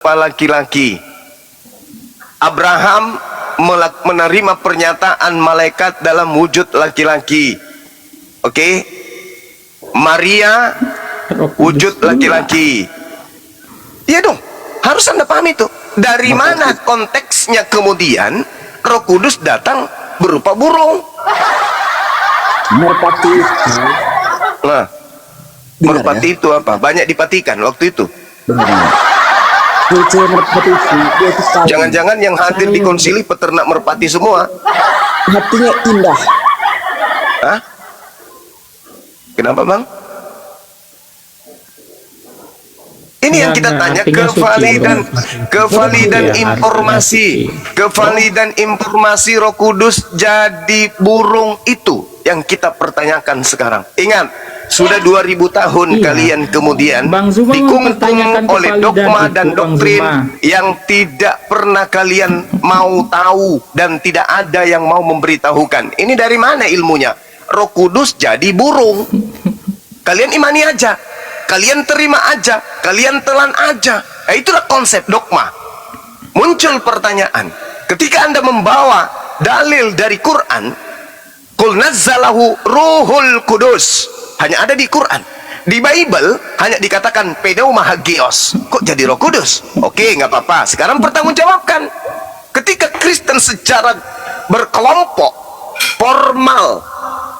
berupa laki-laki. Abraham menerima pernyataan malaikat dalam wujud laki-laki. Oke. Maria wujud laki-laki. Iya dong, harus Anda pahami itu. Dari mana konteksnya kemudian Roh Kudus datang berupa burung? Merpati. Nah, merpati itu apa? Banyak dipatikan waktu itu. Jangan-jangan yang hadir di konsili peternak merpati semua. Hatinya indah. Hah? Kenapa, Bang? Ini yang kita tanya, kevalidan informasi. Kevalidan informasi Roh Kudus jadi burung itu yang kita pertanyakan sekarang. Ingat, sudah 2000 tahun kalian kemudian dikungkung oleh dogma dan doktrin yang tidak pernah kalian mau tahu dan tidak ada yang mau memberitahukan. Ini dari mana ilmunya? Roh Kudus jadi burung. Kalian imani aja. Kalian terima aja, kalian telan aja. Nah, itulah konsep dogma. Muncul pertanyaan, ketika Anda membawa dalil dari Quran, qul nazzalahu ruhul kudus, hanya ada di Quran. Di Bible hanya dikatakan pneuma hagios. Kok jadi Roh Kudus? Oke, nggak apa-apa. Sekarang pertanggungjawabkan. Ketika Kristen secara berkelompok formal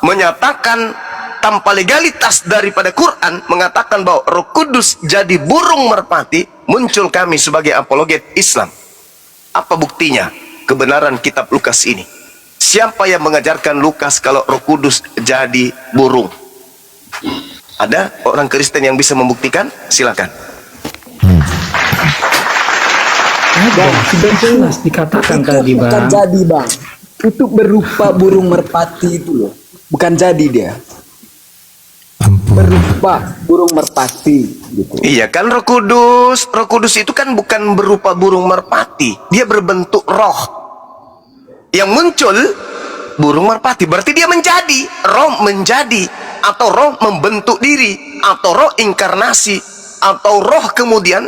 menyatakan tanpa legalitas daripada Quran mengatakan bahwa Roh Kudus jadi burung merpati, muncul kami sebagai apologet Islam. Apa buktinya kebenaran kitab Lukas ini? Siapa yang mengajarkan Lukas kalau Roh Kudus jadi burung? Ada orang Kristen yang bisa membuktikan? Silakan. Ada, sudah jelas dikatakan tadi, Bang. Bukan jadi, Bang. Itu berupa burung merpati itu loh. Bukan jadi dia. Berupa burung merpati gitu. Iya kan, Roh Kudus itu kan bukan berupa burung merpati, dia berbentuk roh yang muncul burung merpati. Berarti dia menjadi roh, menjadi atau roh membentuk diri, atau roh inkarnasi, atau roh kemudian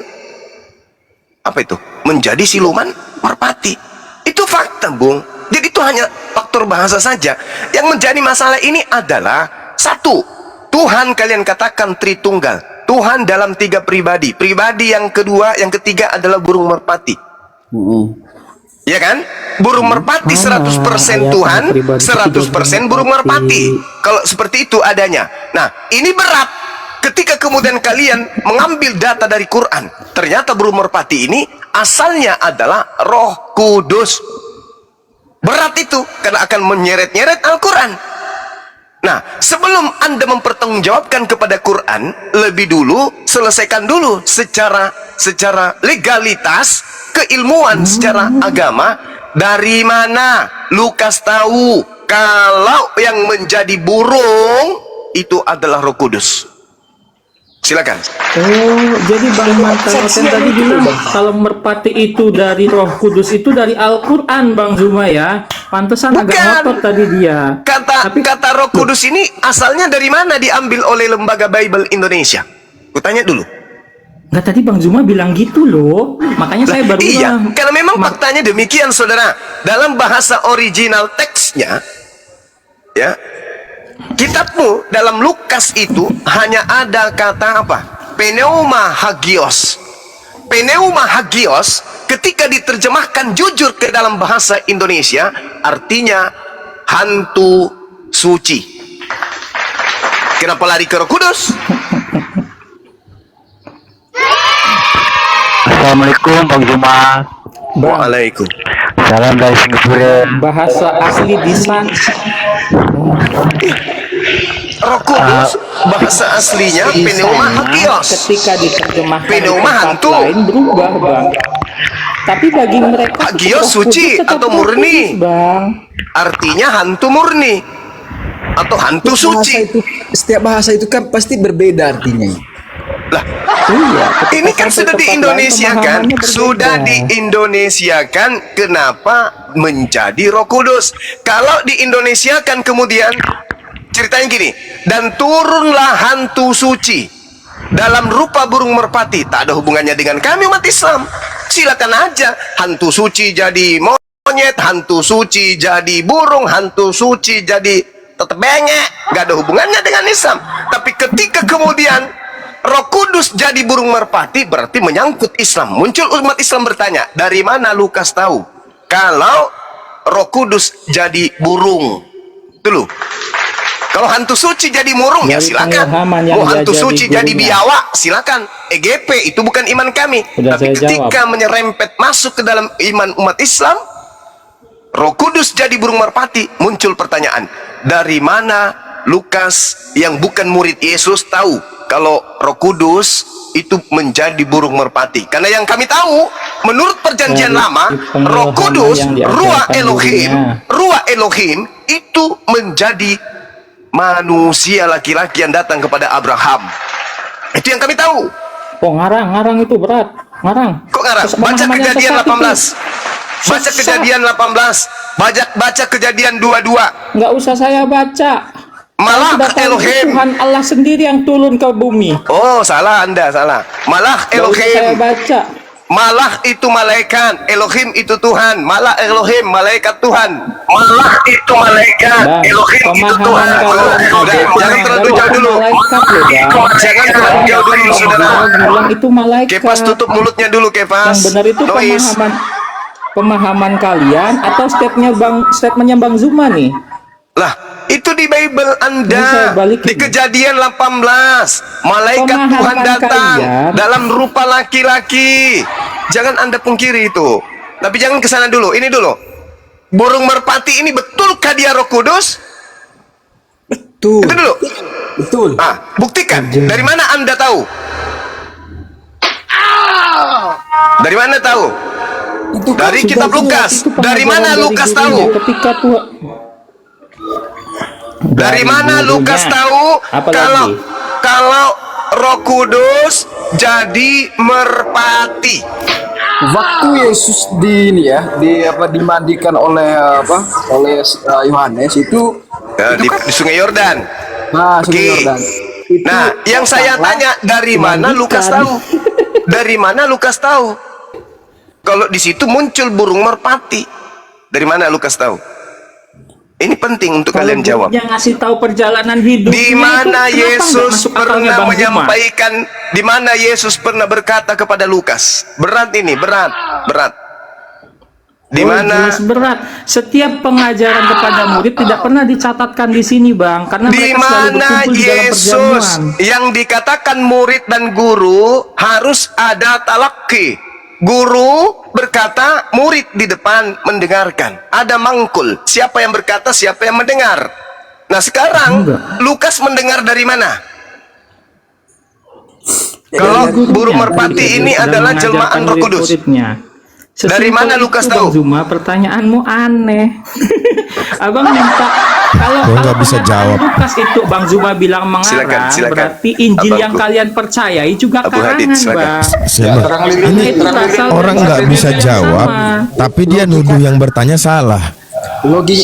apa itu, menjadi siluman merpati. Itu fakta, Bung. Jadi itu hanya faktor bahasa saja. Yang menjadi masalah ini adalah satu, Tuhan kalian katakan Tritunggal. Tuhan dalam 3 pribadi. Pribadi yang kedua, yang ketiga adalah burung merpati. Ya kan? Burung merpati 100% Tuhan, 100% burung merpati. Kalau seperti itu adanya. Nah, ini berat. Ketika kemudian kalian mengambil data dari Quran, ternyata burung merpati ini asalnya adalah Roh Kudus. Berat itu, karena akan menyeret-nyeret Al-Quran. Nah, sebelum Anda mempertanggungjawabkan kepada Quran, lebih dulu selesaikan dulu secara legalitas, keilmuan secara agama. Dari mana Lukas tahu kalau yang menjadi burung itu adalah Roh Kudus? Silakan. Oh, jadi Bang Mantan tadi bilang kalau merpati itu dari Roh Kudus, itu dari Al-Quran, Bang Zuma ya. Pantesan agak ngotot tadi dia. Kata Roh Kudus ini asalnya dari mana diambil oleh Lembaga Bible Indonesia? Kutanya dulu. Nggak, tadi Bang Zuma bilang gitu loh. Makanya saya baru iya, karena memang faktanya demikian, saudara. Dalam bahasa original teksnya, ya, kitabmu dalam Lukas itu hanya ada kata apa? Pneuma hagios. Pneuma hagios ketika diterjemahkan jujur ke dalam bahasa Indonesia artinya hantu suci. Kenapa lari ke Roh Kudus? Assalamualaikum Bang Zuma. Waalaikum. Salam dari Singapura. Bahasa asli desain. Roh Kudus bahasa aslinya pneuma hagios. Ketika diterjemahkan pneuma hantu lain berubah, Bang. Tapi bagi mereka hagios suci atau murni, Kudus, Bang. Artinya hantu murni atau hantu suci. Setiap bahasa itu kan pasti berbeda artinya. Lah, Iya, ini kan sudah diindonesiakan, kenapa menjadi Roh Kudus? Kalau diindonesiakan kemudian ceritanya gini, dan turunlah hantu suci dalam rupa burung merpati, tak ada hubungannya dengan kami umat Islam. silakan aja. Hantu suci jadi monyet, hantu suci jadi burung, hantu suci jadi tetep bengek, gak ada hubungannya dengan Islam. Tapi ketika kemudian Roh Kudus jadi burung merpati, berarti menyangkut Islam. Muncul umat Islam bertanya, dari mana Lukas tahu kalau Roh Kudus jadi burung? Itu loh. Kalau hantu suci jadi murung, ya Dari silakan. pengilhaman yang Mau hantu dia suci jadi jadi gurunya. biawak, silakan. EGP itu bukan iman kami. Sudah Tapi saya ketika menyerempet masuk ke dalam iman umat Islam, Roh Kudus jadi burung merpati, muncul pertanyaan, dari mana Lukas yang bukan murid Yesus tahu kalau Roh Kudus itu menjadi burung merpati? Karena yang kami tahu, menurut perjanjian Dari lama, pengilhaman Roh Kudus, yang diajarkan Ruah Elohim, gurunya. Ruah Elohim itu menjadi manusia laki-laki yang datang kepada Abraham. Itu yang kami tahu. Oh, ngarang itu berat. Ngarang. Kok ngarang? Terus Baca pemahamannya Kejadian sesat itu. 18. Baca Kejadian 18. Baca Kejadian 22. Nggak usah saya baca. Malak Sudah tahu Elohim. Tuhan Allah sendiri yang turun ke bumi. Oh, salah Anda, salah. Malak Nggak usah saya Elohim. baca. Malak itu malaikat, Elohim itu Tuhan. Malak Elohim, malaikat Tuhan. Malak itu malaikat, Bang, Elohim itu pemahaman Tuhan. kalian Udah, ada jangan terlalu jauh dulu. malaikat loh, Bang. Jangan terlalu jauh dulu, saudara. Saya bilang itu malaikat. Kepas tutup mulutnya dulu, Kepas. Yang benar itu Noise. pemahaman kalian atau statementnya Bang Zuma nih? Lah, itu di Bible Ini saya Anda. balikin. Di Kejadian 18, malaikat Pemahaman Tuhan datang kalian. dalam rupa laki-laki. Jangan Anda pungkiri itu. Tapi jangan ke sana dulu. Ini dulu. Burung merpati ini betulkah dia Roh Kudus? Betul. Itu dulu. Betul. Ah, buktikan. Dari mana Anda tahu? Dari mana tahu? Itu kan Dari sudah kitab jelas. Lukas. Itu Dari mana pengajaran Lukas gurunya. tahu? Ketika Tuhan Dari mana gurunya. Lukas tahu Apa kalau lagi? kalau Roh Kudus jadi merpati? Waktu Yesus dimandikan oleh Yohanes itu Di Sungai Yordan. Sungai Oke. Yordan. Itu Nah, yang saya tanya, dari mana Lukas tahu? Dari mana Lukas tahu? Kalau di situ muncul burung merpati, dari mana Lukas tahu? Ini penting untuk kalian jawab. Yang ngasih tahu perjalanan hidup. Di mana Yesus pernah menyampaikan, di mana Yesus pernah berkata kepada Lukas? Berat ini, berat. Di mana? berat. Setiap pengajaran kepada murid tidak pernah dicatatkan di sini, Bang, karena Di mereka selalu mana berkumpul di dalam Yesus perjamuan. yang dikatakan murid dan guru harus ada talaki. Guru berkata, murid di depan mendengarkan. Ada mangkul. Siapa yang berkata, siapa yang mendengar. Nah sekarang Lukas mendengar dari mana? Kalau Dari burung gurunya, merpati dari ini sedang adalah mengajarkan jelmaan Roh Kudus. murid-muridnya. Dari mana Sesimpel Lukas itu, tahu? Bang Zuma, pertanyaanmu aneh. Abang minta kalau nggak bisa pernyataan jawab. Lukas itu Bang Zuma bilang mengarang, Silakan. berarti Injil yang Abangku. kalian percayai juga Abu Hadid, karangan, silakan. Bang. Siapa? Karena itu berasal Orang dari nggak bisa yang jawab, sama. tapi dia nuduh yang bertanya salah.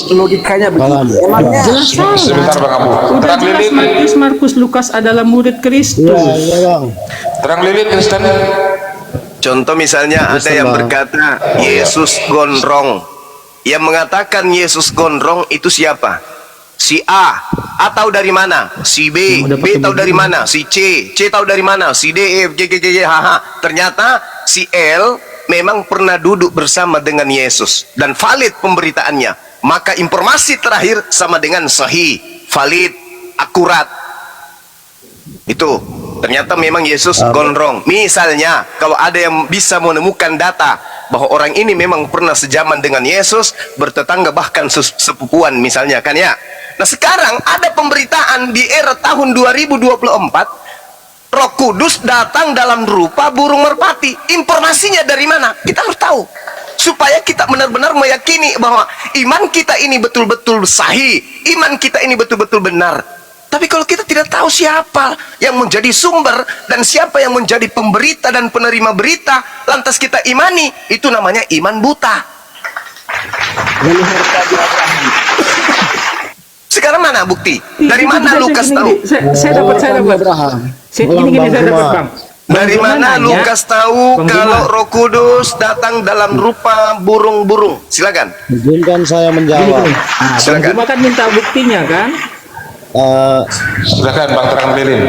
logikanya begitu. Emangnya Jelas salah. Udah jelas Markus Lukas adalah murid Kristus. Terang lilit Kristen. Contoh misalnya ada yang berkata Yesus gondrong. Yang mengatakan Yesus gondrong itu siapa? Si A. A tahu dari mana? Si B. Yang udah B pakai tahu dari baju. mana? Si C. C tahu dari mana? Si D, E, F, G, G, G, G, H, H. Ternyata si L memang pernah duduk bersama dengan Yesus dan valid pemberitaannya. Maka informasi terakhir sama dengan sahih, valid, akurat. Itu ternyata memang Yesus gondrong. Misalnya kalau ada yang bisa menemukan data bahwa orang ini memang pernah sejaman dengan Yesus, bertetangga bahkan sepupuan misalnya kan ya. Nah sekarang ada pemberitaan di era tahun 2024, Roh Kudus datang dalam rupa burung merpati. Informasinya dari mana? Kita harus tahu supaya kita benar-benar meyakini bahwa iman kita ini betul-betul sahih, iman kita ini betul-betul benar. Tapi kalau kita tidak tahu siapa yang menjadi sumber dan siapa yang menjadi pemberita dan penerima berita, lantas kita imani, itu namanya iman buta. Sekarang mana bukti? Dari mana Lukas tahu? Saya dapat. Gini saya dapat, Bang. Dari Bang Zuma mana nanya. Lukas tahu Bang kalau Zuma. Roh Kudus datang dalam rupa burung-burung? Silakan. Izinkan saya Gini, menjawab. gini. Nah, Bang Silakan. Zuma kan minta buktinya kan? Silakan Bang terang lilin.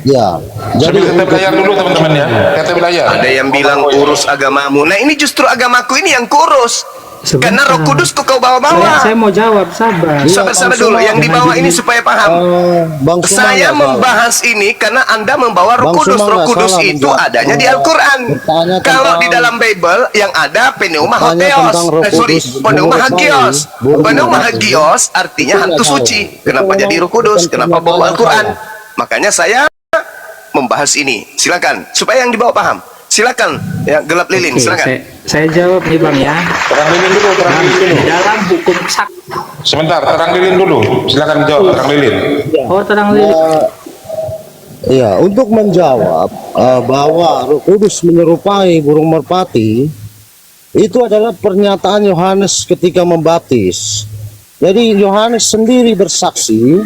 Ya, Sambil jadi tetap layar dulu teman-teman ya. Tetap layar. Ada yang bilang urus agamamu. Nah ini justru agamaku ini yang kurus. Sebentar. Karena Roh Kudus kok kau bawa-bawa. Saya mau jawab, sabar. Sabar-sabar dulu. Yang dibawa ini supaya paham. Bang Suma Saya nggak salah. membahas ini karena Anda membawa Roh Bang Kudus. Suma Roh nggak Kudus salah itu menjawab. adanya di Al-Quran. Bertanya Kalau tentang- di dalam Bible yang ada pneuma Bertanya hagios. tentang Roh Sorry, Kudus. pneuma Menurut hagios. kami, burung Pneuma merpati. hagios artinya Itu hantu nggak suci. tahu. Kenapa Itu jadi Roh memang Kudus? bukan Kenapa bawa pernyataan Al-Quran? saya. Makanya saya membahas ini. Silakan supaya yang dibawa paham. Silakan ya gelap lilin. Oke, Silakan. saya jawab nih Bang ya. Terang lilin dulu, terang lilin dulu. Dalam hukum sak. Sebentar, terang lilin dulu. Silakan jawab terang lilin. Oh, terang lilin. Ya, untuk menjawab bahwa Roh Kudus menyerupai burung merpati, itu adalah pernyataan Yohanes ketika membaptis. Jadi Yohanes sendiri bersaksi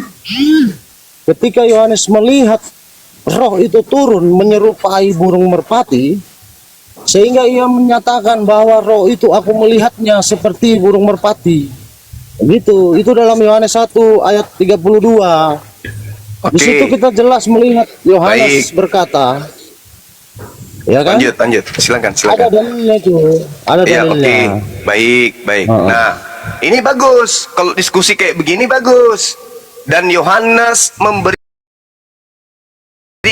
ketika Yohanes melihat roh itu turun menyerupai burung merpati, sehingga ia menyatakan bahwa roh itu aku melihatnya seperti burung merpati. Gitu, itu dalam Yohanes 1 ayat 32. Di situ Oke. kita jelas melihat Baik. Yohanes berkata, ya kan? Lanjut. Silakan. Ada dalilnya itu, ada Ya, oke. dalilnya. Baik. Oh. Nah, ini bagus. Kalau diskusi kayak begini bagus. Dan Yohanes memberi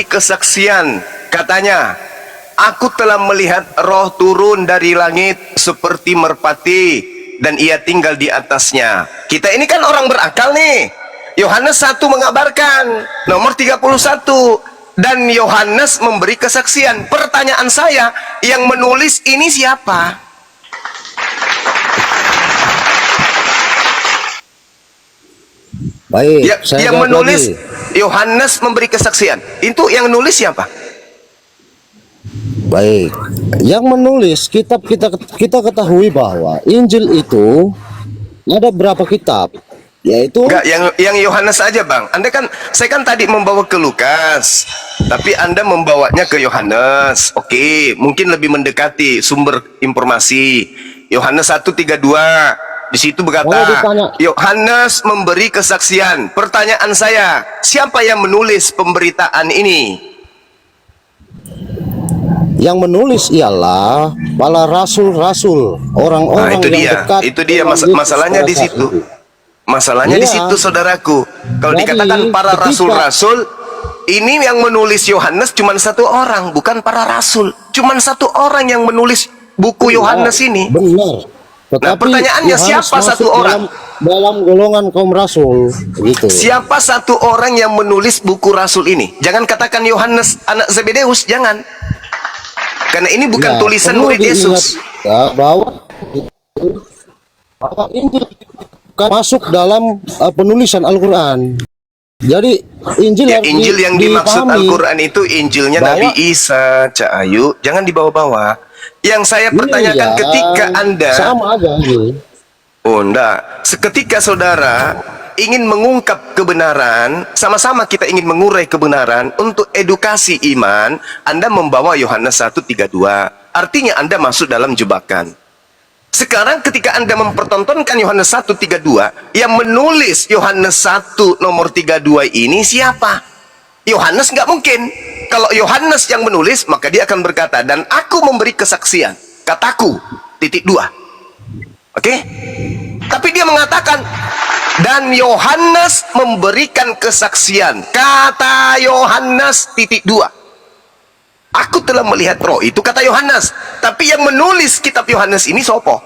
kesaksian. Katanya, aku telah melihat roh turun dari langit seperti merpati dan ia tinggal di atasnya. Kita ini kan orang berakal nih. Yohanes 1 mengabarkan nomor 31 dan Yohanes memberi kesaksian. Pertanyaan saya, yang menulis ini siapa? Baik, Yang jawab menulis lagi. Yohanes memberi kesaksian. Itu yang nulis siapa? Baik, yang menulis kitab kita ketahui bahwa Injil itu ada berapa kitab? Yaitu Enggak, yang Yohanes aja, Bang. Saya kan tadi membawa ke Lukas, tapi Anda membawanya ke Yohanes. Oke, mungkin lebih mendekati sumber informasi. Yohanes 1:32. Di situ Kalau berkata, ditanya- Yohanes memberi kesaksian. Pertanyaan saya, siapa yang menulis pemberitaan ini? yang menulis ialah para rasul-rasul, orang-orang Nah, itu yang dia. dekat. Itu dia dengan Yesus masalahnya pada di saat situ. itu. Masalahnya di Iya. situ, saudaraku. Kalau Jadi, dikatakan para ketika- rasul-rasul, ini yang menulis Yohanes cuma satu orang, bukan para rasul. Cuma satu orang yang menulis buku Yohanes ini. Benar. Nah, pertanyaannya, Yohanes siapa masuk satu orang? dalam golongan kaum rasul, gitu. Siapa satu orang yang menulis buku rasul ini? Jangan katakan Yohanes anak Zebedeus, jangan. Karena ini bukan Ya, tulisan perlu murid Yesus. diingat, ya, bahwa Injil kan masuk dalam penulisan Al-Quran. Jadi Injil Ya, harus Injil yang dimaksud dipahami. Al-Quran itu Injilnya bahwa- Nabi Isa, Cak Ayu. Jangan dibawa-bawa. Yang saya pertanyakan Iya, ketika Anda... sama aja ini. Oh, enggak. Seketika saudara ingin mengungkap kebenaran, sama-sama kita ingin mengurai kebenaran untuk edukasi iman, Anda membawa Yohanes 1:32. Artinya Anda masuk dalam jebakan. Sekarang ketika Anda mempertontonkan Yohanes 1:32, yang menulis Yohanes 1 nomor 32 ini siapa? Yohanes nggak mungkin. Kalau Yohanes yang menulis, maka dia akan berkata, dan aku memberi kesaksian, kataku, titik 2. Oke? Tapi dia mengatakan, dan Yohanes memberikan kesaksian. Kata Yohanes titik 2. Aku telah melihat roh, itu kata Yohanes. Tapi yang menulis kitab Yohanes ini sopo?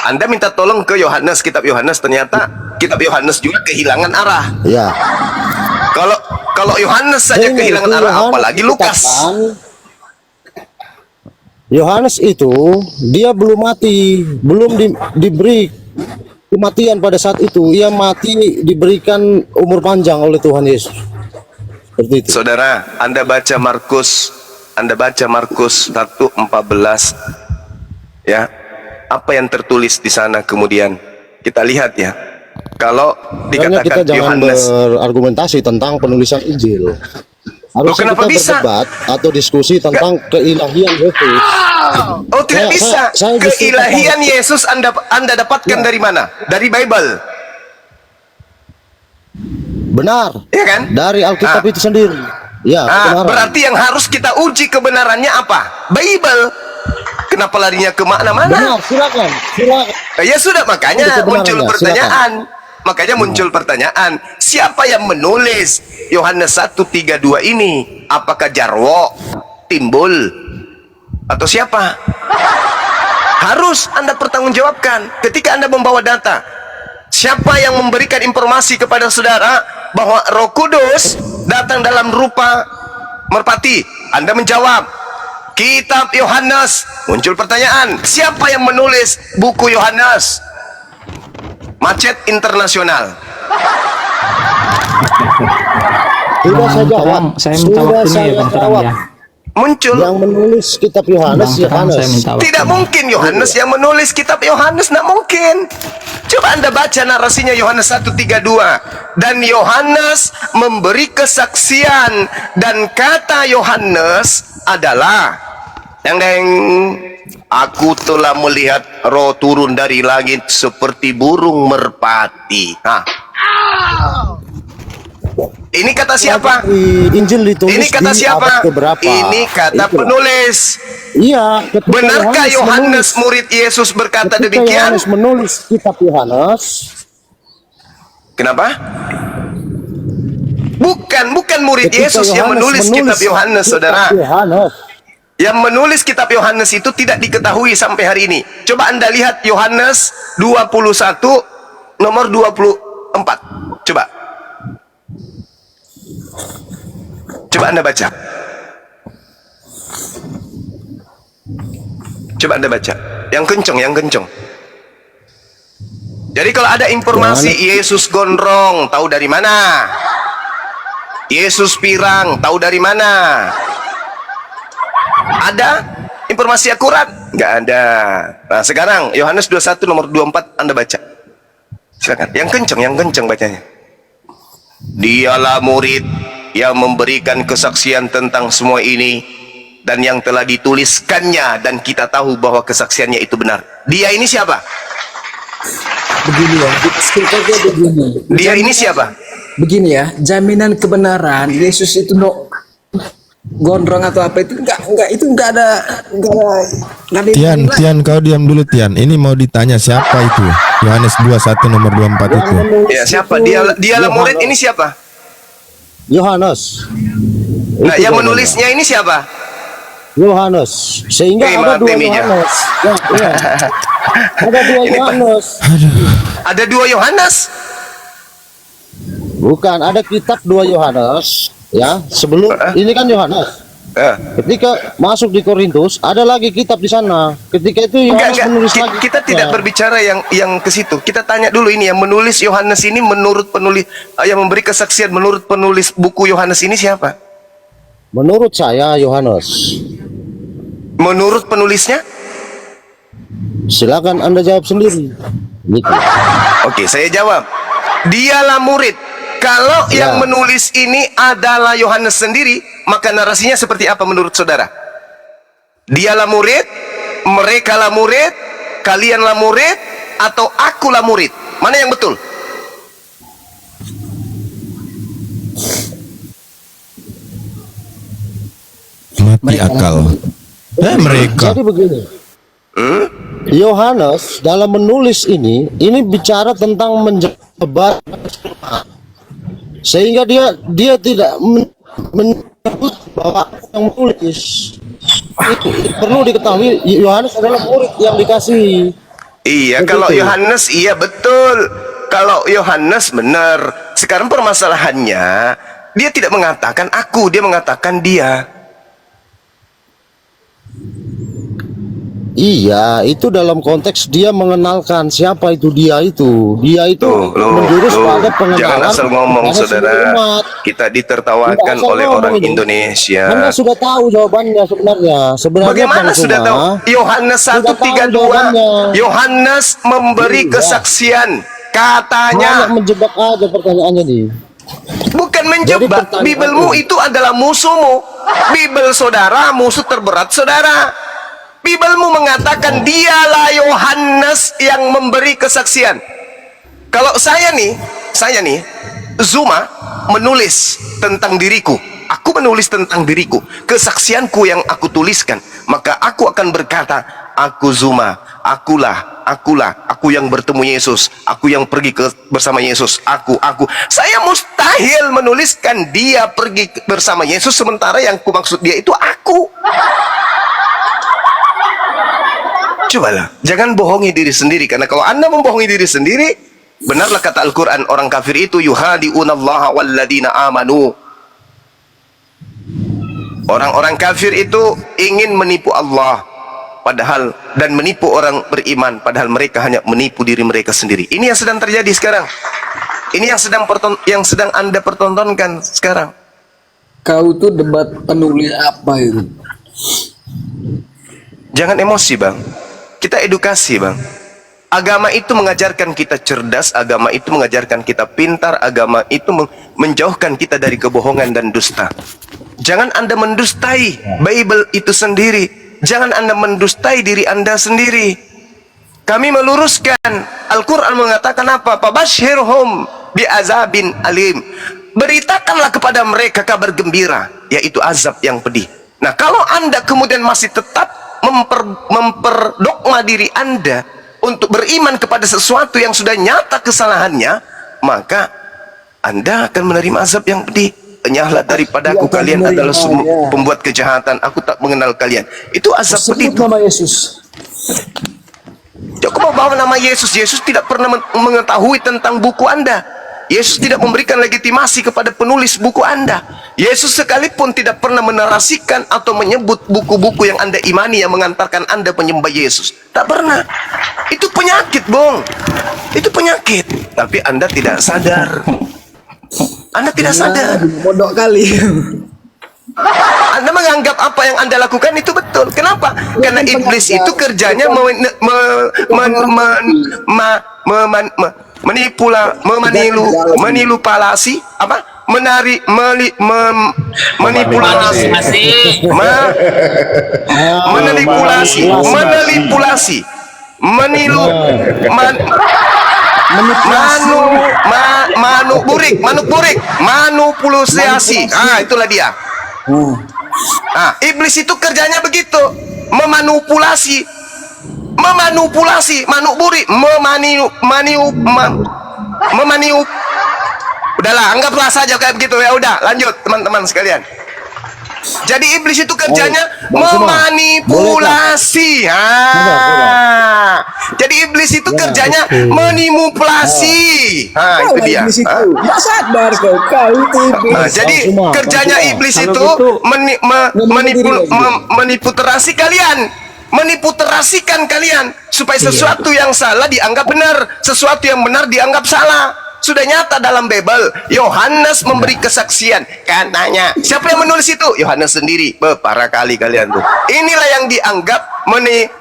Anda minta tolong ke Yohanes, kitab Yohanes, ternyata kitab Yohanes juga kehilangan arah. Ya. Kalau Yohanes saja Ini kehilangan itu arah, Yohanes apalagi Lukas. dikatakan, Yohanes itu dia belum mati, belum diberi kematian pada saat itu. Ia mati diberikan umur panjang oleh Tuhan Yesus. Seperti itu. Saudara, Anda baca Markus 1:14, ya. Apa yang tertulis di sana kemudian? Kita lihat ya. Kalau Makanya kita dikatakan jangan Yohanes, berargumentasi tentang penulisan Injil. Harusnya kenapa kita bisa? berdebat atau diskusi tentang keilahian Yesus. oh tidak bisa. Saya justru Keilahian tertarik. Yesus Anda dapatkan dari mana? Dari Bible, Benar. ya kan? Dari Alkitab Ah. itu sendiri. Ya, kebenaran. Berarti yang harus kita uji kebenarannya apa? Bible. Kenapa larinya ke mana-mana? Benar, silakan. Silakan. Ya sudah, makanya Itu kebenarannya, muncul pertanyaan. Makanya muncul pertanyaan, siapa yang menulis Yohanes 1:32 ini? Apakah Jarwo, Timbul, atau siapa? Harus Anda pertanggungjawabkan ketika Anda membawa data. Siapa yang memberikan informasi kepada saudara bahwa Roh Kudus datang dalam rupa merpati? Anda menjawab, Kitab Yohanes. Muncul pertanyaan, siapa yang menulis buku Yohanes? Macet internasional. Sudah saya jawab. Terang, saya minta Sudah waktunya saya ya Bang Terang jawab. ya. Muncul. Yang menulis kitab Yohanes, Bang Terang, Yohanes. saya minta waktunya. Tidak mungkin Yohanes yang menulis kitab Yohanes, tidak mungkin. Coba Anda baca narasinya Yohanes 1:32. Dan Yohanes memberi kesaksian, dan kata Yohanes adalah deng, aku telah melihat roh turun dari langit seperti burung merpati. Nah, ini kata siapa? Di Injil ditulis Ini kata di siapa? abad keberapa? Ini kata Itu. penulis. Iya. ketika Benarkah Yohanes menulis- murid Yesus berkata ketika demikian? Yohanes menulis kitab Yohanes, Kenapa? Bukan murid ketika Yesus yang Yohanes menulis kitab Yohanes, kitab saudara. Yohanes, Yang menulis kitab Yohanes itu tidak diketahui sampai hari ini. Coba Anda lihat Yohanes 21 nomor 24. Coba. Coba Anda baca. Coba Anda baca. Yang kenceng, yang kenceng. Jadi kalau ada informasi Yesus gondrong, tahu dari mana? Yesus pirang, tahu dari mana? Ada informasi akurat? Nggak ada. Nah sekarang Yohanes 21 nomor 24 Anda baca. Silakan. Yang kenceng bacanya. Dialah murid yang memberikan kesaksian tentang semua ini, dan yang telah dituliskannya, dan kita tahu bahwa kesaksiannya itu benar. Dia ini siapa? Begini ya, ceritanya begini. Dia ini siapa? Begini ya, jaminan kebenaran Yesus itu gondrong atau apa itu enggak ada Tian, kau diam dulu Tian. Ini mau ditanya siapa itu? Yohanes 21 nomor 24 itu. Ya siapa? Dialah murid ini siapa? Yohanes. Nah, Itu yang jawabannya. menulisnya ini siapa? Yohanes. Sehingga ada maaf, dua Teminya. Yohanes. Ya, iya. Ada dua Ini, Pak. Yohanes. Ada dua Yohanes. Bukan, ada kitab dua Yohanes. Ya, sebelum ini kan Yohanes. Ketika masuk di Korintus, ada lagi kitab di sana. Ketika itu Yohanes menulis lagi. Kita tidak berbicara yang ke situ. Kita tanya dulu ini yang menulis Yohanes ini menurut penulis yang memberi kesaksian menurut penulis buku Yohanes ini siapa? Menurut saya Yohanes. Menurut penulisnya? Silakan Anda jawab sendiri. Gitu. Oke, saya jawab. Dialah murid. Kalau Ya. yang menulis ini adalah Yohanes sendiri, maka narasinya seperti apa menurut saudara? Dialah murid, merekalah murid, kalianlah murid, atau akulah murid? Mana yang betul? Mati akal. Mereka. Jadi begini. Yohanes dalam menulis ini bicara tentang menjabat, sehingga dia tidak menyebut bahwa yang menulis itu perlu diketahui Yohanes adalah murid yang dikasih. Iya, Begitu. kalau Yohanes iya betul. Kalau Yohanes benar. Sekarang permasalahannya, dia tidak mengatakan aku, dia mengatakan dia. Iya, itu dalam konteks dia mengenalkan siapa itu dia itu. Dia itu menjurus pada pengenalan. Jangan asal ngomong, kepada saudara. seluruh umat. Kita ditertawakan Tidak asal oleh ngomong orang ini. Indonesia. Anda sudah tahu jawabannya sebenarnya. Bagaimana Bang sudah Suma, tahu? Yohanes sudah tahu 1:32. jawabannya. Yohanes memberi Iya. kesaksian Katanya Hanya menjebak aja pertanyaannya nih. bukan Jadi menjebak. pertanyaan Bibelmu aku. itu adalah musuhmu. Bibel saudara musuh terberat saudara. Bibelmu mengatakan dialah Yohanes yang memberi kesaksian. Kalau saya nih Zuma menulis tentang diriku. Aku menulis tentang diriku, kesaksianku yang aku tuliskan. Maka aku akan berkata, aku Zuma, akulah, aku yang bertemu Yesus, aku yang pergi bersama Yesus, aku. Saya mustahil menuliskan dia pergi bersama Yesus, sementara yang ku maksud dia itu aku. Cobalah, jangan bohongi diri sendiri, karena kalau Anda membohongi diri sendiri, benarlah kata Al-Quran, orang kafir itu yuhadi'unallaha walladina amanu. Orang-orang kafir itu ingin menipu Allah padahal, dan menipu orang beriman padahal mereka hanya menipu diri mereka sendiri. Ini yang sedang terjadi sekarang. Ini yang sedang Anda pertontonkan sekarang. Kau tuh debat penulis apa itu? Jangan emosi, Bang. Kita edukasi, Bang. Agama itu mengajarkan kita cerdas, agama itu mengajarkan kita pintar, agama itu menjauhkan kita dari kebohongan dan dusta. Jangan Anda mendustai Bible itu sendiri. Jangan Anda mendustai diri Anda sendiri. Kami meluruskan. Al-Quran mengatakan apa? Fabashshirhum bi'azabin alim. Beritakanlah kepada mereka kabar gembira, yaitu azab yang pedih. Nah, kalau Anda kemudian masih tetap memperdogma diri Anda untuk beriman kepada sesuatu yang sudah nyata kesalahannya, maka Anda akan menerima azab yang pedih. Enyahlah daripadaku, kalian adalah semua pembuat kejahatan, aku tak mengenal kalian. Itu azab pedih. Sebut nama Yesus. Aku mau bawa nama Yesus. Yesus tidak pernah mengetahui tentang buku Anda. Yesus tidak memberikan legitimasi kepada penulis buku Anda. Yesus sekalipun tidak pernah menarasikan atau menyebut buku-buku yang Anda imani yang mengantarkan Anda menyembah Yesus. Tak pernah. Itu penyakit, Bung. Itu penyakit. Tapi Anda tidak sadar. Anda tidak sadar. Bodoh kali. Anda menganggap apa yang Anda lakukan itu betul. Kenapa? Karena iblis itu kerjanya manipulasi, apa? Manipulasi. Itulah dia. Iblis itu kerjanya begitu, memanipulasi, udahlah, anggaplah saja kayak begitu ya. Udah, lanjut teman-teman sekalian. Jadi iblis itu kerjanya memanipulasi. Jadi iblis itu kerjanya manipulasi. Itu dia. Nggak sadar kau itu iblis. Jadi kerjanya iblis itu manipulasi kalian, manipulerasikan kalian supaya sesuatu yang salah dianggap benar, sesuatu yang benar dianggap salah. Sudah nyata dalam Bible. Yohanes memberi kesaksian. Katanya, siapa yang menulis itu? Yohanes sendiri. Parah kali kalian tuh. Inilah yang dianggap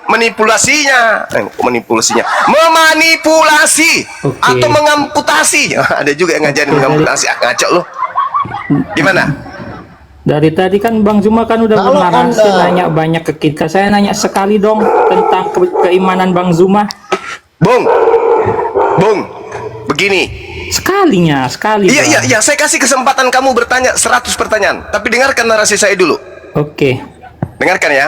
manipulasinya. Memanipulasi atau mengamputasi. Ada juga yang ngajarin mengamputasi. Ngaco loh. Gimana? Dari tadi kan Bang Zuma kan udah bernarasi, nanya banyak ke kita. Saya nanya sekali dong tentang keimanan Bang Zuma. Bung, begini. Sekali. Iya, saya kasih kesempatan kamu bertanya 100 pertanyaan. Tapi dengarkan narasi saya dulu. Oke. Dengarkan ya.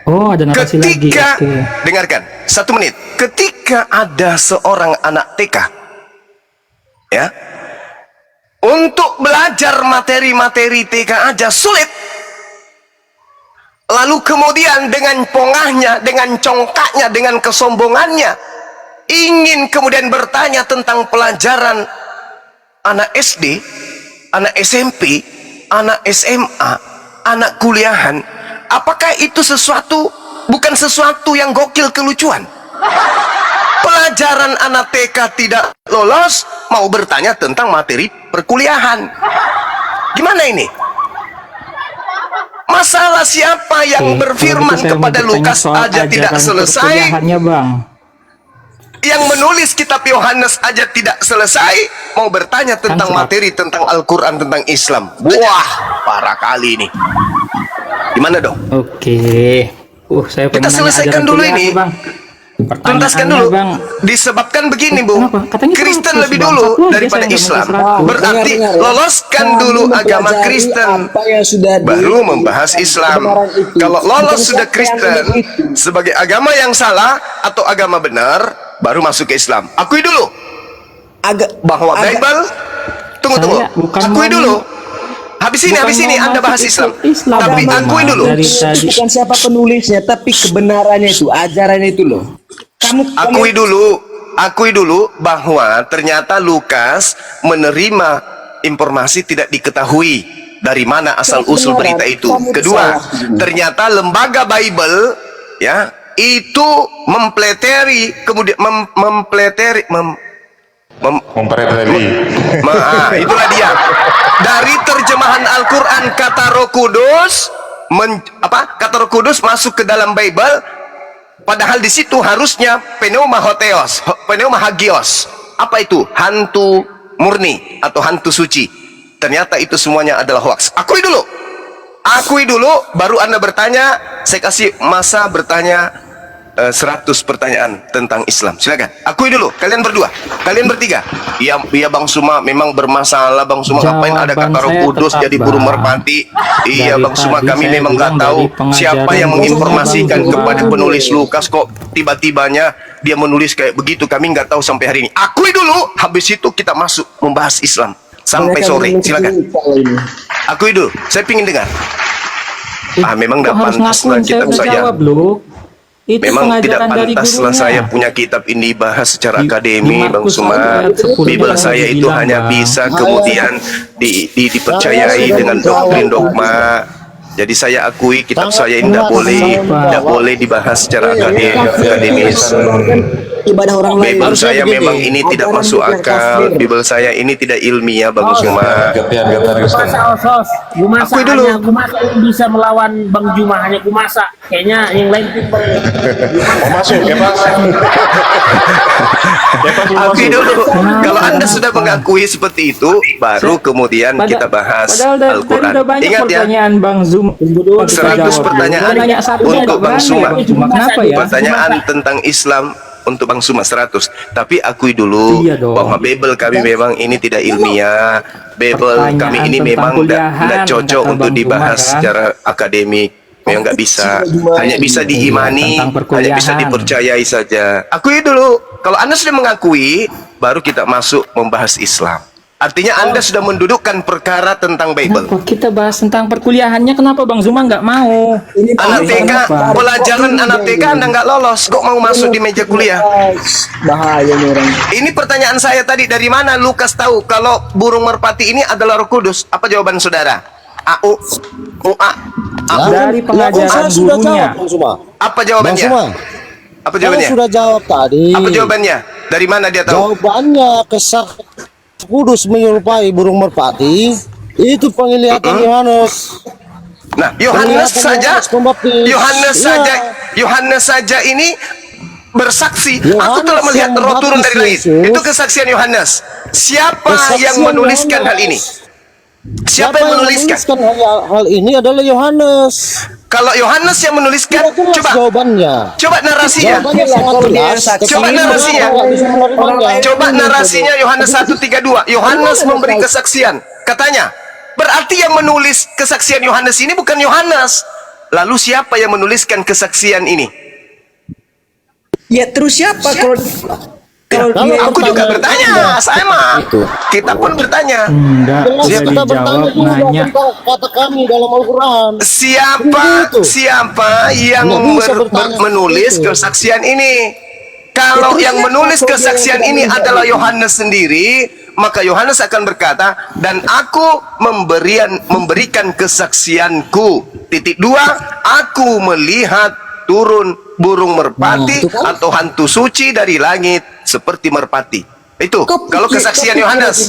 Oh, ada narasi lagi. Oke. Dengarkan, 1 menit. Ketika ada seorang anak TK, ya, untuk belajar materi-materi TK aja sulit. Lalu kemudian dengan pongahnya, dengan congkaknya, dengan kesombongannya, ingin kemudian bertanya tentang pelajaran anak SD, anak SMP, anak SMA, anak kuliahan. Apakah itu bukan sesuatu yang gokil kelucuan? Pelajaran anak TK tidak lolos, mau bertanya tentang materi perkuliahan. Gimana ini? Masalah siapa yang berfirman kepada Lukas aja tidak selesai? Bang. yang menulis kitab Yohanes aja tidak selesai, mau bertanya tentang materi, tentang Al-Quran, tentang Islam. Wah, parah kali ini. Gimana dong? Oke. Saya Kita pengen nanya selesaikan ajaran dulu kuliah ini. tuh, Bang. Tuntaskan Pertanyaannya, dulu. Bang. Disebabkan begini, Bung. Kenapa? Katanya Kristen 100, lebih Bang. dulu Satu aja daripada saya nggak Islam. minta 100. Berarti Dengar, ya. loloskan Kami dulu agama mempelajari Kristen, apa yang sudah baru membahas Islam. kebenaran itu. Kalau lolos Bukan sudah siapa yang Kristen ini itu. sebagai agama yang salah atau agama benar, baru masuk ke Islam. Akui dulu bahwa Bible. Tunggu. Saya bukan Akui mau- dulu. Habis ini Anda bahas Islam. Tapi Bang. akui dulu. Dari tadi. Bukan siapa penulisnya, tapi kebenarannya itu, ajarannya itu loh. Akui dulu bahwa ternyata Lukas menerima informasi tidak diketahui dari mana asal usul berita itu. Kedua, ternyata lembaga Bible ya itu mempelajari kemudian itulah dia. Dari terjemahan Al-Quran kata Roh Kudus kata Roh Kudus masuk ke dalam Bible. Padahal di situ harusnya pneuma hagios. Apa itu? Hantu murni atau hantu suci. Ternyata itu semuanya adalah hoax. Akui dulu, baru Anda bertanya. Saya kasih masa bertanya 100 pertanyaan tentang Islam. Silakan. Akui dulu, kalian berdua, kalian bertiga. Iya Bang Suma memang bermasalah. Bang Suma ngapain ada kata Roh Kudus jadi burung merpati? Iya Bang Suma, kami memang nggak tahu siapa yang menginformasikan kepada penulis Lukas kok tiba-tibanya dia menulis kayak begitu. Kami nggak tahu sampai hari ini. Akui dulu, habis itu kita masuk membahas Islam sampai sore. Silakan. Akui dulu, saya pingin dengar. Memang Kok tidak harus pantaslah ngakuin? Saya kitab udah saya. jawab loh. Itu Memang tidak pengajaran dari pantaslah gurunya. saya punya kitab ini bahas secara Di akademi, Bang Markus Suma. ayat 10 Bible kan saya itu bilang, hanya Bang. bisa kemudian dipercayai dengan doktrin dogma. Jadi saya akui kitab saya ini tidak boleh dibahas secara akademis. Ibadah orang lain. Bible saya memang ini tidak masuk akal. Bible saya ini tidak ilmiah, Bang Suma. Gumasa Akui dulu. hanya Gumasa yang bisa melawan Bang Juma, hanya Gumasa. Kayaknya yang lain pintar. Mau masuk ya Pak? Akui dulu. Kalau Anda sudah mengakui seperti itu, baru kemudian kita bahas Padahal dari tadi Al-Quran. udah banyak Ingat ya, pertanyaan Bang Zoom. 100 pertanyaan Nanya satu untuk Bang Suma. Cuma kenapa ya? Pertanyaan tentang Islam untuk Bang Suma 100. Tapi akui dulu Iya dong. bahwa Bible kami memang ini tidak ilmiah. Bible Pertanyaan kami ini tentang memang kuliahan, tidak cocok kata untuk Bang dibahas Suma, kan? secara akademik. Memang nggak bisa, hanya bisa diimani, Tentang hanya bisa perkuliahan. dipercayai saja. Akui dulu. Kalau Anda sudah mengakui, baru kita masuk membahas Islam. Artinya Anda sudah mendudukkan perkara tentang Bible. Kenapa kita bahas tentang perkuliahannya? Kenapa Bang Zuma nggak mau? Anak TK, Kenapa? pelajaran anak TK Anda nggak lolos, kok mau masuk di meja kuliah? Bahaya nih orang. Ini pertanyaan saya tadi, dari mana Lukas tahu kalau burung merpati ini adalah Roh Kudus? Apa jawaban saudara? AU, UA, AU. Dari pengajaran saya sudah gurunya. jawab, Bang Suma. Apa Bang jawabannya? Suma, Apa saya jawabannya? sudah jawab tadi. Apa jawabannya? Dari mana dia tahu? Jawabannya kesak Kudus menyerupai burung merpati itu penglihatan Yohanes. Nah, Yohanes Penglihatan saja, Yohanes Pembaptis. Iya. Yohanes saja ini bersaksi. Yohanes Aku telah melihat yang roh turun dari membaptis langit. Yesus. Itu kesaksian Yohanes. Siapa Kesaksian yang menuliskan Yohanes. hal ini? Siapa yang menuliskan? hal ini adalah Yohanes. Kalau Yohanes yang menuliskan, Tidak jelas coba jawabannya. narasinya. Jawabannya sangat jelas. Coba narasinya. Coba narasinya Yohanes 1:32. Yohanes memberi kesaksian. Katanya, berarti yang menulis kesaksian Yohanes ini bukan Yohanes. Lalu siapa yang menuliskan kesaksian ini? Ya terus siapa kalau dia Aku juga bertanya, saya mah. Kita pun bertanya. Enggak, Jelas udah kita dijawab bertanya juga nanya. tentang kata kami dalam Al-Quran. Siapa yang Nggak bisa bertanya menulis seperti itu. kesaksian ini? Kalau yang menulis kesaksian ini adalah Yohanes sendiri, maka Yohanes akan berkata, dan aku memberikan kesaksianku. Titik 2, aku melihat turun burung merpati atau hantu suci dari langit seperti merpati. Itu kalau kesaksian Yohanes.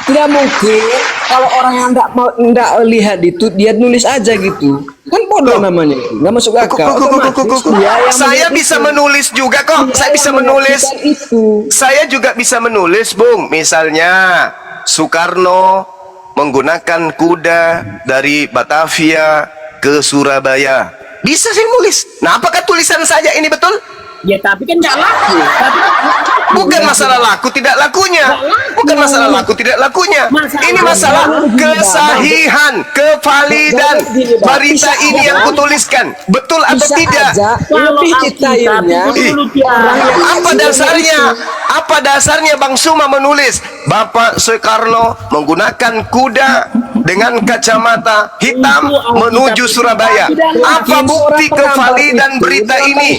tidak mungkin kalau orang yang enggak lihat itu dia nulis aja gitu. Kan bodoh namanya. Nggak masuk akal. Otomatis dia yang Saya menjadi bisa itu. menulis juga kok. Dia Saya bisa yang menulis. menyaksikan itu. Saya juga bisa menulis, Bung. Misalnya Soekarno menggunakan kuda dari Batavia ke Surabaya. Bisa saya nulis. Nah, apakah tulisan saja ini betul? Ya tapi kan nggak laku. Tapi Bukan masalah laku tidak lakunya. Bukan masalah laku tidak lakunya. Ini masalah kesahihan, kevalidan berita ini yang kutuliskan. Betul atau Bisa tidak? aja lebih detailnya orang yang Apa dasarnya? Apa dasarnya Bang Suma menulis Bapak Soekarno menggunakan kuda dengan kacamata hitam menuju Surabaya? Apa bukti kevalidan berita ini?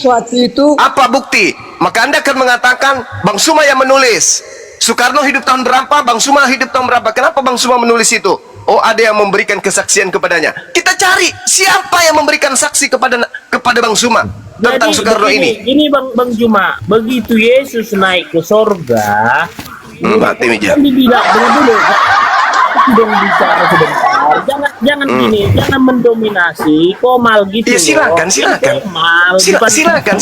Apa bukti? Maka Anda akan mengatakan Bang Suma yang menulis. Soekarno hidup tahun berapa? Bang Suma hidup tahun berapa? Kenapa Bang Suma menulis itu? Oh, ada yang memberikan kesaksian kepadanya. Kita cari siapa yang memberikan saksi kepada Bang Suma tentang Soekarno ini. Ini Bang Juma, begitu Yesus naik ke sorga, Mati meja. kan dibilang dulu, dong bicara sebentar. Jangan gini, jangan mendominasi, komal gitu. Ya silakan, loh. silakan. Komal, bukan-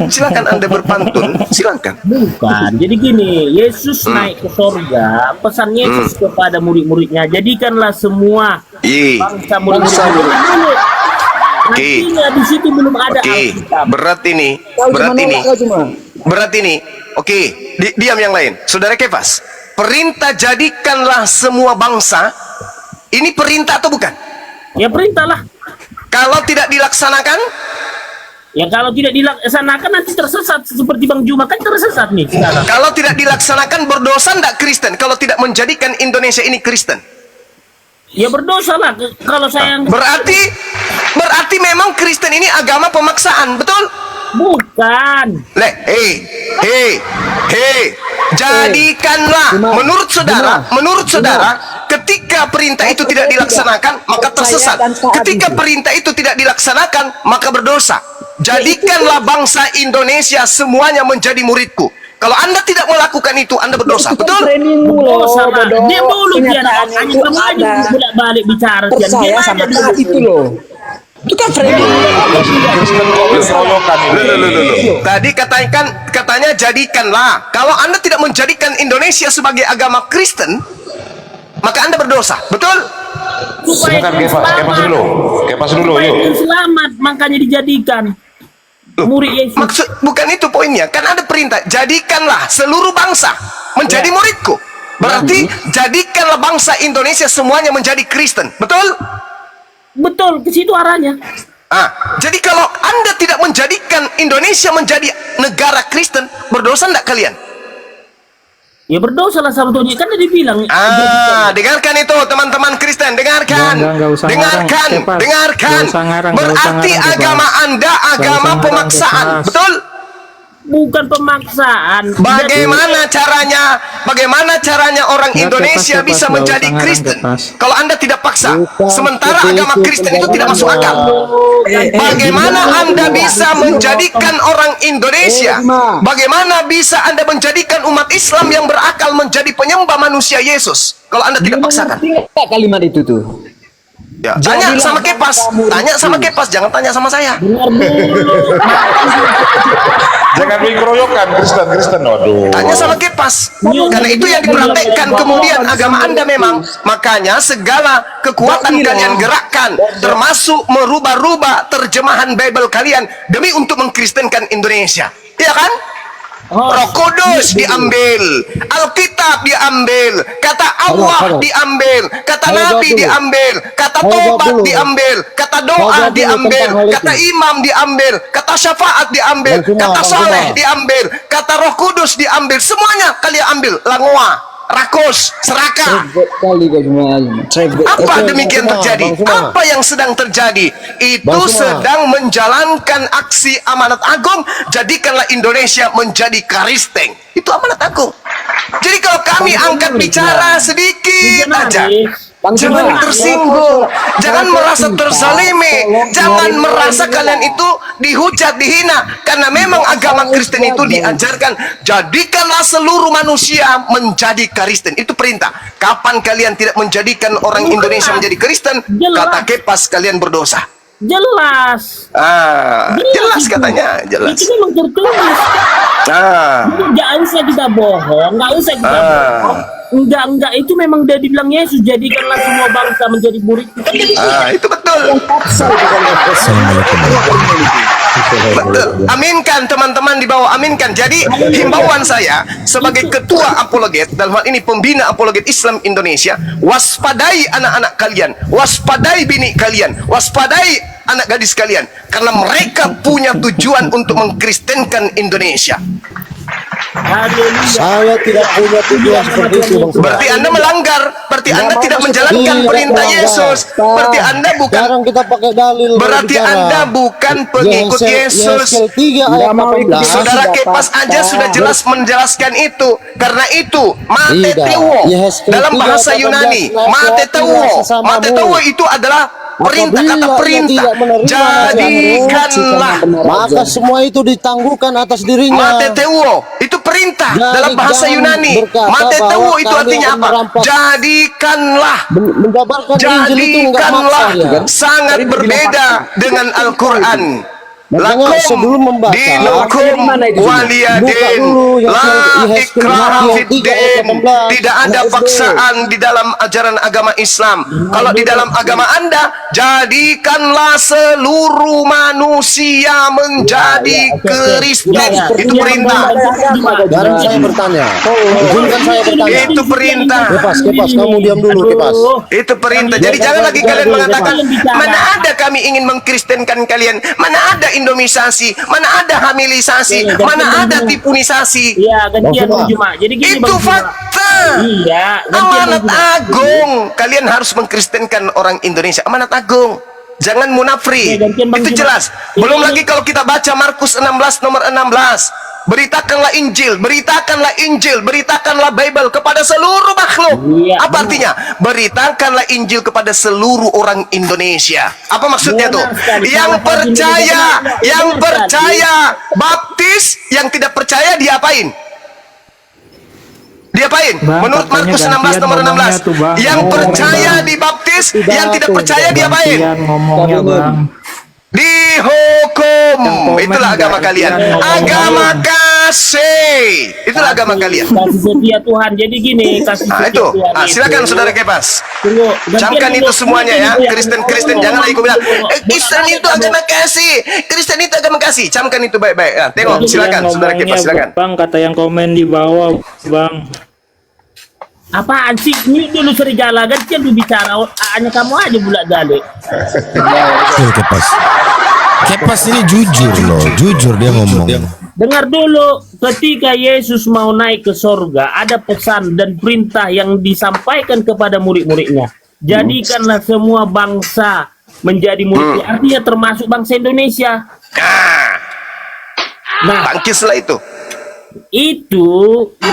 Silakan Anda berpantun, silakan. Bukan. Jadi gini, Yesus naik ke sorga, pesan Yesus kepada murid-muridnya, jadikanlah semua Iya. bangsa murid-murid. Oke. Artinya di situ belum ada Oke, Alkitab. berat ini. Berat ini. Oke, diam yang lain. Saudara Kefas, perintah jadikanlah semua bangsa. Ini perintah atau bukan? Ya perintahlah. Kalau tidak dilaksanakan, Ya kalau tidak dilaksanakan nanti tersesat seperti Bang Juma kan tersesat nih sekarang. kalau tidak dilaksanakan berdosa enggak Kristen? Kalau tidak menjadikan Indonesia ini Kristen? Ya berdosa lah kalau saya yang Berarti memang Kristen ini agama pemaksaan, betul? bukan. Jadikanlah menurut saudara ketika perintah itu tidak dilaksanakan maka tersesat. Ketika perintah itu tidak dilaksanakan maka berdosa. Jadikanlah bangsa Indonesia semuanya menjadi muridku. Kalau Anda tidak melakukan itu, Anda berdosa, betul? Berdosa lah. Diam dulu dia hanya kamu aja bolak-balik bicara Tian. Percaya Diam sama aja dulu. itu loh. Itu kan framing. Kristen kok dikeroyokan ini. Tadi katanya jadikanlah. Kalau Anda tidak menjadikan Indonesia sebagai agama Kristen, maka Anda berdosa, betul? Supaya Silakan kalian Kepas dulu. Kepas dulu Supaya yuk. kalian selamat, makanya dijadikan murid Yesus. Maksud bukan itu poinnya. Kan ada perintah, jadikanlah seluruh bangsa menjadi muridku. Berarti jadikanlah bangsa Indonesia semuanya menjadi Kristen, betul? Betul, ke situ arahnya. Jadi kalau Anda tidak menjadikan Indonesia menjadi negara Kristen, berdosa enggak kalian? Ya berdosa lah sebetulnya kan tadi bilang. Dengarkan itu teman-teman Kristen, dengarkan. Nggak usah Dengarkan, ngarang, Kepas. dengarkan. Nggak usah ngarang, nggak usah Berarti ngarang, Kepas. agama Anda agama usah ngarang, pemaksaan, Kepas. betul? Bukan pemaksaan. Bagaimana caranya orang Nggak, Indonesia Kepas, bisa nggak menjadi usah ngarang, Kristen Kepas. kalau Anda tidak paksa? Bukan Sementara seperti agama itu, Kristen itu tidak masuk Bang. akal. Bagaimana Anda bisa menjadikan orang Indonesia? Bagaimana bisa Anda menjadikan umat Islam yang berakal menjadi penyembah manusia Yesus kalau Anda tidak paksakan? Nggak kalimat itu tuh. Ya, tanya Jadilah sama Kepas, bangsa muridku. jangan tanya sama saya. Dengar dulu. Jangan dikeroyokan Kristen. Waduh. Tanya sama Kepas. Karena itu yang dipraktekkan kemudian agama Anda memang. Makanya segala kekuatan kalian gerakkan, termasuk merubah-rubah terjemahan Bible kalian demi untuk mengkristenkan Indonesia. Iya kan? Roh Kudus diambil, Alkitab diambil, kata Allah diambil, kata Nabi diambil, kata tobat diambil, kata doa diambil, kata imam diambil, kata syafaat diambil, kata soleh diambil, kata Roh Kudus diambil, semuanya kalian ambil. Langoa, rakus, serakah. Apa demikian terjadi? Apa yang sedang terjadi? Itu sedang menjalankan aksi amanat agung. Jadikanlah Indonesia menjadi Kristen. Itu amanat agung. Jadi kalau kami angkat bicara sedikit aja, jangan tersinggung, jangan merasa terzalimi, jangan merasa kalian itu dihujat, dihina, karena memang agama Kristen itu diajarkan jadikanlah seluruh manusia menjadi Kristen. Itu perintah. Kapan kalian tidak menjadikan orang Indonesia menjadi Kristen, kata Kepas kalian berdosa. Jelas. Jelas itu. katanya, jelas. Itu memang tertulis. Nggak usah kita bohong, nggak usah kita bohong. Enggak, itu memang udah dibilang Yesus, jadikanlah semua bangsa menjadi murid. Itu betul. Assalamualaikum. Betul. Aminkan teman-teman di bawah, aminkan. Jadi himbauan saya sebagai ketua apologet, dalam hal ini pembina apologet Islam Indonesia, waspadai anak-anak kalian, waspadai bini kalian, waspadai anak gadis kalian, karena mereka punya tujuan untuk mengkristenkan Indonesia. Saya tidak punya tujuan seperti itu, Bang Suma. Berarti Anda melanggar, berarti Anda tidak menjalankan perintah Yesus. Berarti Anda bukan, Sekarang kita pakai dalil. berarti Anda bukan pengikut Yesus. Yeskel 3 ayat 18. Saudara Kepas aja sudah jelas menjelaskan itu. Karena itu mate Tidak. teuo Yeskel dalam 3 bahasa 18, Yunani, naik mate teuo. sesamamu. Mate teuo itu adalah perintah, kata Apabila ia perintah. tidak menerima Jadikanlah. maka semua itu ditangguhkan atas dirinya. Mate teuo itu perintah Jadi dalam bahasa jangan Yunani. berkata Mate teuo bahwa itu kami artinya akan apa? merampas. Jadikanlah. Menjabarkan Injil itu enggak Jadikanlah. maksa ya. Sangat berbeda dengan Al-Quran. Makanya Lakum sebelum membaca, dinukum buka waliyadin dulu la Yeskel ikraha 3 fiddin. ayat 18. Tidak ada paksaan di dalam ajaran agama Islam. Kalau di dalam agama Anda, jadikanlah seluruh manusia menjadi Kristen. Itu perintah. Sekarang saya bertanya. Izinkan saya bertanya. Itu perintah. Kepas, kamu diam dulu, Kepas. Itu perintah. Jadi jangan lagi kalian mengatakan, mana ada kami ingin mengkristenkan kalian, mana ada Indomisasi, mana ada hamilisasi, mana ada tipunisasi. Iya, gantian Bang Bang Juma. Jadi gini Itu Bang Juma. fakta. Iya, gantian Amanat Bang Juma. agung. Kalian harus mengkristenkan orang Indonesia. Amanat agung. Jangan munafri. Oke, gantian Bang Itu Juma. jelas. Belum Ini- lagi kalau kita baca Markus 16 nomor 16. Beritakanlah Injil, beritakanlah Injil, beritakanlah Bible kepada seluruh makhluk. Iya, Apa benar. artinya? Beritakanlah Injil kepada seluruh orang Indonesia. Apa maksudnya tuh? Benar sekali. Yang Kalau percaya, benar, yang benar percaya baptis, yang tidak percaya diapain? Diapain? Bang, Menurut katanya Markus 16 nomor gantian 16. ngomongnya tuh, Bang. Yang Ngomong, percaya Bang. dibaptis, yang tidak percaya diapain? Gantian ngomongnya Bang. Dihukum. komen Itulah agama gantian kalian. ngomong. Agama kasih. Itulah agama kalian. Kasih setia Tuhan. Jadi gini, kasih Nah, setia itu. Tuhan. Ah, silakan saudara Kepas. Tunggu, gantian Camkan dulu. itu semuanya ya. Tunggu, Kristen-Kristen tunggu, jangan lagi kau bilang, tunggu. Kristen itu agama kasih. Kristen itu agama kasih. Camkan itu baik-baik. Nah, tengok, silakan saudara Kepas, silakan. Bang, kata yang komen di bawah, Bang. Apaan sih? Mute dulu serigala. Gantian lu bicara. Hanya kamu aja bulat balik. Kepas. Kepas ini jujur loh, jujur dia ngomong. Dengar dulu, ketika Yesus mau naik ke sorga, ada pesan dan perintah yang disampaikan kepada murid-muridnya. Jadikanlah semua bangsa menjadi murid. Artinya termasuk bangsa Indonesia. Nah, Tangkislah itu. itu